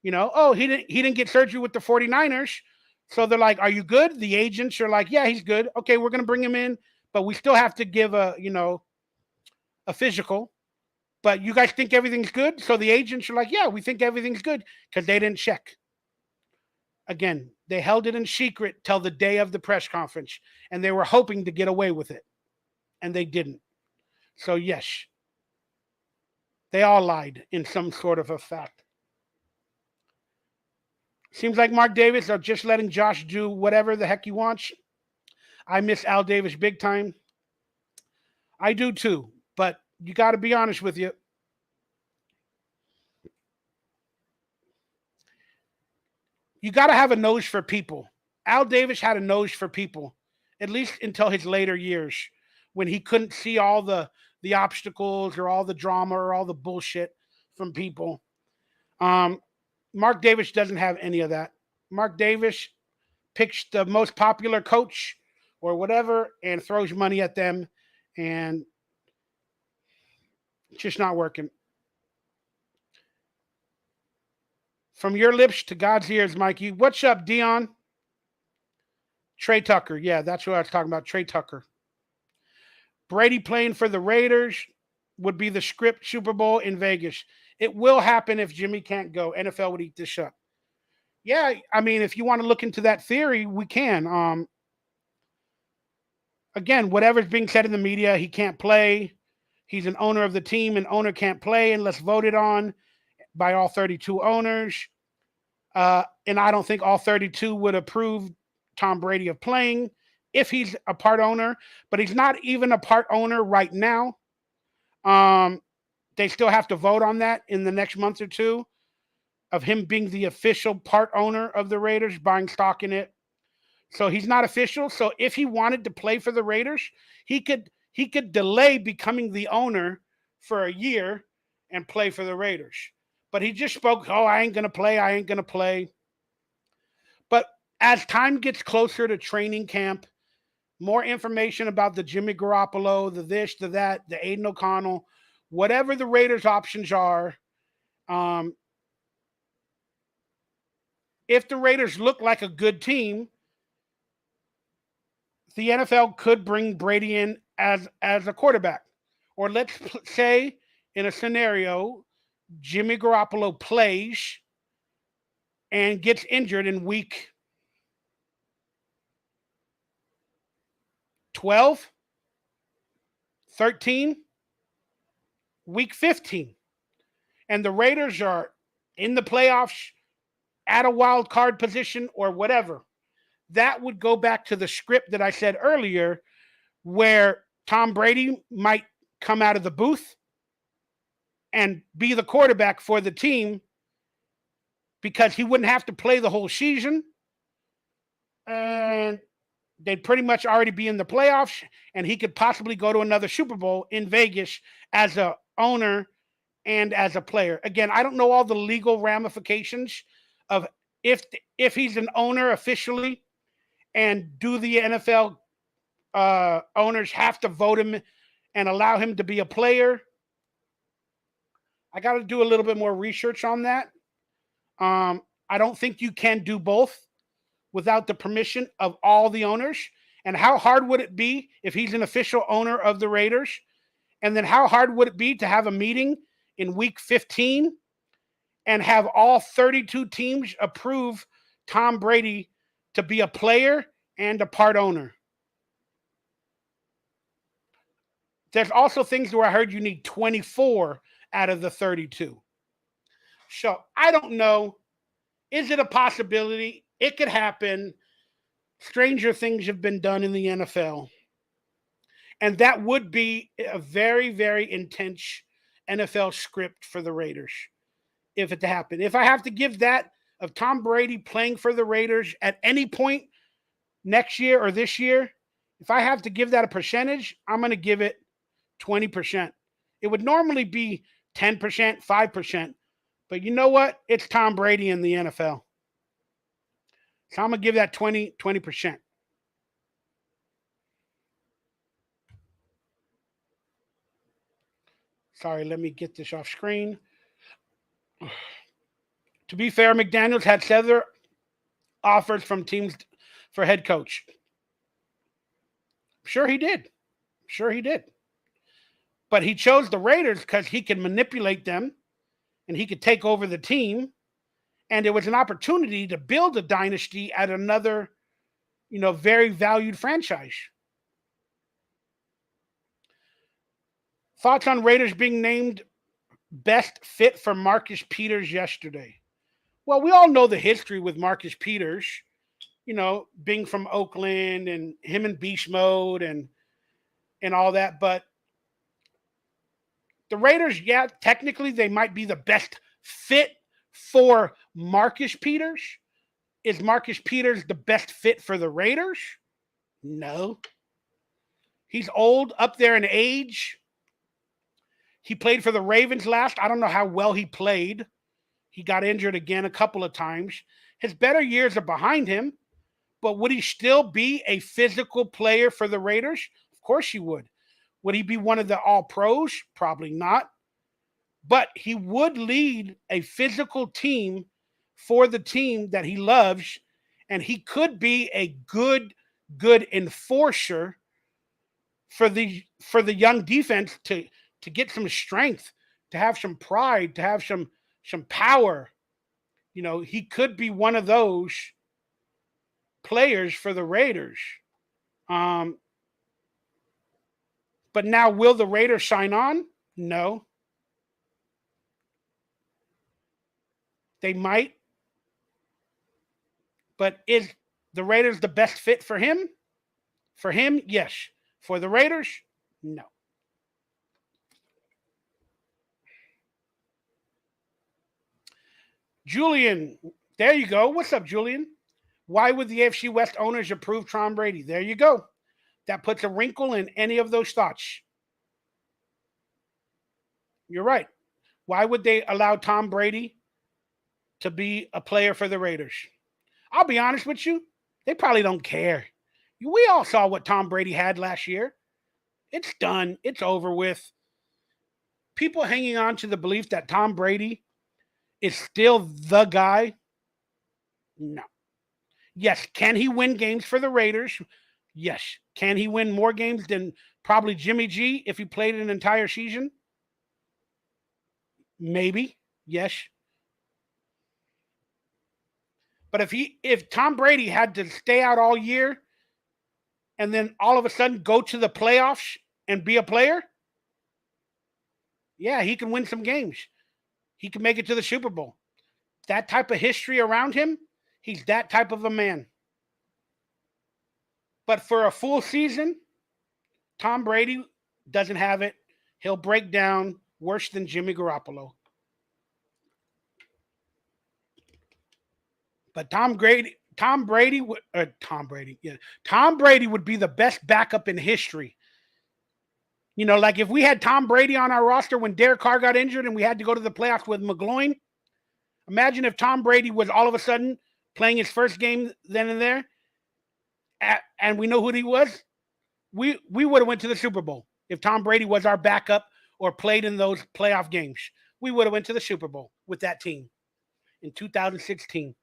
You know, oh, he didn't get surgery with the 49ers. So they're like, are you good? The agents are like, yeah, he's good. Okay, we're going to bring him in, but we still have to give a physical. But you guys think everything's good? So the agents are like, yeah, we think everything's good because they didn't check. Again, they held it in secret till the day of the press conference, and they were hoping to get away with it, and they didn't. So yes, they all lied in some sort of a fact. Seems like Mark Davis are just letting Josh do whatever the heck he wants. I miss Al Davis big time. I do too, but you got to be honest with you. You got to have a nose for people. Al Davis had a nose for people, at least until his later years when he couldn't see all the obstacles or all the drama or all the bullshit from people. Mark Davis doesn't have any of that. Mark Davis picks the most popular coach or whatever and throws money at them, and it's just not working. From your lips to God's ears, Mikey. What's up, Dion? Trey Tucker. Yeah, that's what I was talking about. Trey Tucker. Brady playing for the Raiders would be the script Super Bowl in Vegas. It will happen if Jimmy can't go. NFL would eat this up. Yeah, I mean, if you want to look into that theory, we can. Again, whatever's being said in the media, he can't play. He's an owner of the team, and owner can't play unless voted on by all 32 owners. And I don't think all 32 would approve Tom Brady of playing if he's a part owner, but he's not even a part owner right now. They still have to vote on that in the next month or two of him being the official part owner of the Raiders, buying stock in it. So he's not official. So if he wanted to play for the Raiders, he could delay becoming the owner for a year and play for the Raiders. But he just spoke, "Oh, I ain't going to play. I ain't going to play." But as time gets closer to training camp, more information about the Jimmy Garoppolo, the this, the that, the Aiden OConnell, whatever the Raiders' options are, if the Raiders look like a good team, the NFL could bring Brady in as a quarterback. Or let's say in a scenario, Jimmy Garoppolo plays and gets injured in week 12, 13, week 15. And the Raiders are in the playoffs at a wild card position or whatever. That would go back to the script that I said earlier, where Tom Brady might come out of the booth and be the quarterback for the team because he wouldn't have to play the whole season. And they'd pretty much already be in the playoffs, and he could possibly go to another Super Bowl in Vegas as a owner and as a player. Again, I don't know all the legal ramifications of if he's an owner officially, and do the NFL owners have to vote him and allow him to be a player. I got to do a little bit more research on that. I don't think you can do both without the permission of all the owners. And how hard would it be if he's an official owner of the Raiders? And then how hard would it be to have a meeting in week 15 and have all 32 teams approve Tom Brady to be a player and a part owner? There's also things where I heard you need 24 out of the 32. So I don't know. Is it a possibility? It could happen. Stranger things have been done in the NFL. And that would be a very, very intense NFL script for the Raiders if it happened. If I have to give that of Tom Brady playing for the Raiders at any point next year or this year, if I have to give that a percentage, I'm going to give it 20%. It would normally be 10%, 5%. But you know what? It's Tom Brady in the NFL. So I'm going to give that 20%. Sorry, let me get this off screen. To be fair, Mcdaniels had several offers from teams for head coach. Sure he did. But he chose the Raiders because he could manipulate them and he could take over the team. And it was an opportunity to build a dynasty at another, very valued franchise. Thoughts on Raiders being named best fit for Marcus Peters yesterday? Well, we all know the history with Marcus Peters, being from Oakland and him in beast mode and all that. But the Raiders, yeah, technically they might be the best fit for Marcus Peters. Is Marcus Peters the best fit for the Raiders? No. He's old, up there in age. He played for the Ravens last. I don't know how well he played. He got injured again a couple of times. His better years are behind him. But would he still be a physical player for the Raiders? Of course he would. Would he be one of the all-pros? Probably not. But he would lead a physical team for the team that he loves, and he could be a good enforcer for the young defense to get some strength, to have some pride, to have some power. He could be one of those players for the Raiders. But now, will the Raiders sign on? No. They might. But the Raiders the best fit for him? For him, yes. For the Raiders, no. Julian, there you go. What's up, Julian? Why would the AFC West owners approve Tom Brady? There you go. That puts a wrinkle in any of those thoughts. You're right. Why would they allow Tom Brady to be a player for the Raiders? I'll be honest with you. They probably don't care. We all saw what Tom Brady had last year. It's done. It's over with. People hanging on to the belief that Tom Brady is still the guy. No. Yes. Can he win games for the Raiders? Yes. Can he win more games than probably Jimmy G if he played an entire season? Maybe. Yes. But if Tom Brady had to stay out all year and then all of a sudden go to the playoffs and be a player, yeah, he can win some games. He can make it to the Super Bowl. That type of history around him, he's that type of a man. But for a full season, Tom Brady doesn't have it. He'll break down worse than Jimmy Garoppolo. But Tom Brady would be the best backup in history. You know, like if we had Tom Brady on our roster when Derek Carr got injured and we had to go to the playoffs with McGloin, imagine if Tom Brady was all of a sudden playing his first game then and there, and we know who he was. We would have went to the Super Bowl if Tom Brady was our backup or played in those playoff games. We would have went to the Super Bowl with that team in 2016.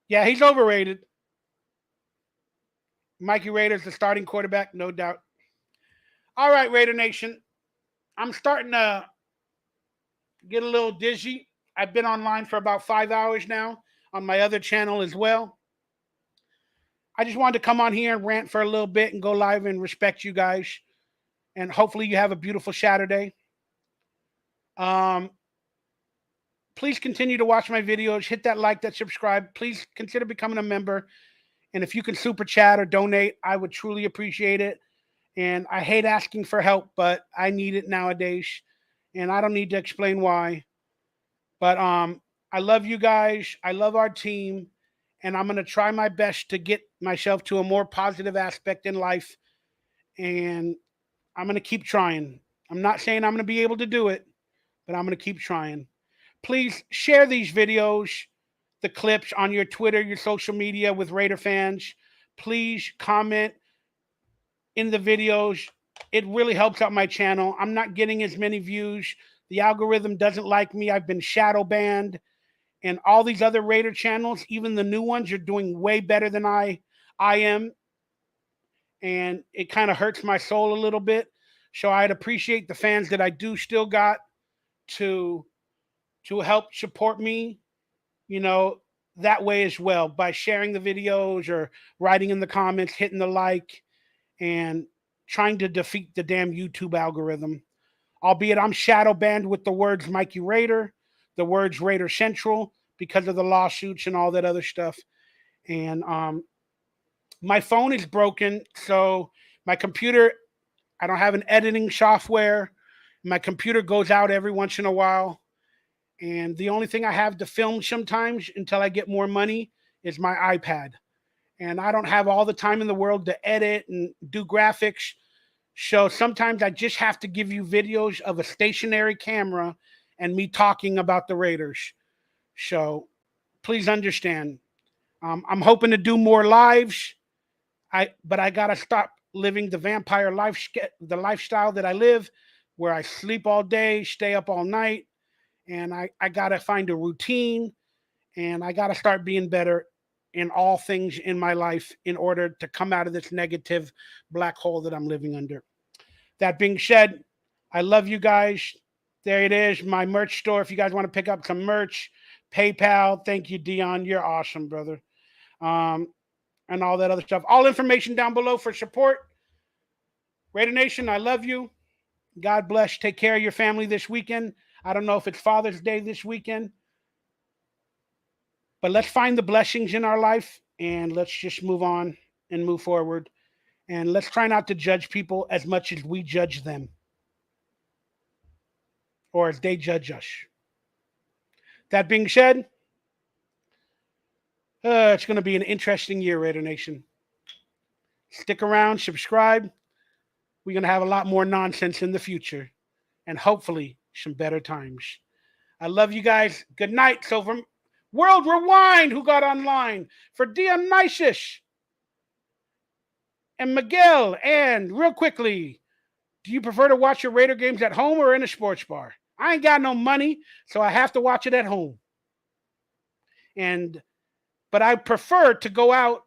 Yeah, he's overrated. Mikey Raiders, the starting quarterback, no doubt. All right, Raider Nation. I'm starting to get a little dizzy. I've been online for about 5 hours now on my other channel as well. I just wanted to come on here and rant for a little bit and go live and respect you guys. And hopefully you have a beautiful Saturday. Please continue to watch my videos. Hit that like, that subscribe. Please consider becoming a member. And if you can super chat or donate, I would truly appreciate it. And I hate asking for help, but I need it nowadays. And I don't need to explain why. But I love you guys. I love our team. And I'm going to try my best to get myself to a more positive aspect in life. And I'm going to keep trying. I'm not saying I'm going to be able to do it, but I'm going to keep trying. Please share these videos, the clips on your Twitter, your social media with Raider fans. Please comment in the videos. It really helps out my channel. I'm not getting as many views. The algorithm doesn't like me. I've been shadow banned. And all these other Raider channels, even the new ones, are doing way better than I am. And it kind of hurts my soul a little bit. So I'd appreciate the fans that I do still got to help support me, you know, that way as well, by sharing the videos or writing in the comments, hitting the like, and trying to defeat the damn YouTube algorithm. Albeit I'm shadow banned with the words Mikey Raider, the words Raider Central, because of the lawsuits and all that other stuff. And my phone is broken, so my computer, I don't have an editing software. My computer goes out every once in a while. And the only thing I have to film sometimes until I get more money is my iPad. And I don't have all the time in the world to edit and do graphics. So sometimes I just have to give you videos of a stationary camera and me talking about the Raiders. So please understand. I'm hoping to do more lives. But I got to stop living the vampire life, the lifestyle that I live, where I sleep all day, stay up all night. And I got to find a routine, and I got to start being better in all things in my life in order to come out of this negative black hole that I'm living under. That being said, I love you guys. There it is, my merch store. If you guys want to pick up some merch, PayPal. Thank you, Dion. You're awesome, brother. And all that other stuff. All information down below for support. Raider Nation, I love you. God bless. Take care of your family this weekend. I don't know if it's Father's Day this weekend. But let's find the blessings in our life and let's just move on and move forward. And let's try not to judge people as much as we judge them or as they judge us. That being said, it's going to be an interesting year, Raider Nation. Stick around, subscribe. We're going to have a lot more nonsense in the future and hopefully some better times. I love you guys. Good night. So from World Rewind, who got online, for Dionysus and Miguel, and real quickly, do you prefer to watch your Raider games at home or in a sports bar? I ain't got no money, so I have to watch it at home. But I prefer to go out,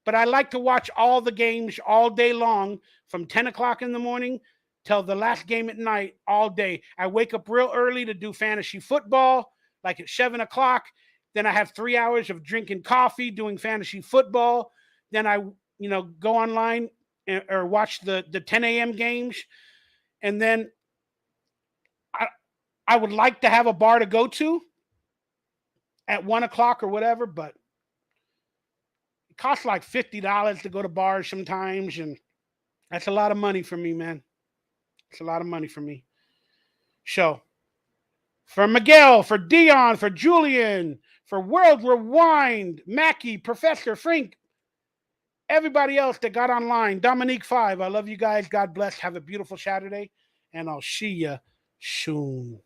but I like to watch all the games all day long from 10 o'clock in the morning till the last game at night all day. I wake up real early to do fantasy football, like at 7 o'clock. Then I have 3 hours of drinking coffee, doing fantasy football. Then I, go online or watch the 10 a.m. games. And then I would like to have a bar to go to at 1 o'clock or whatever, but it costs like $50 to go to bars sometimes. And that's a lot of money for me, man. It's a lot of money for me. So, for Miguel, for Dion, for Julian, for World Rewind, Mackie, Professor Frank, everybody else that got online, Dominique 5, I love you guys. God bless. Have a beautiful Saturday, and I'll see you soon.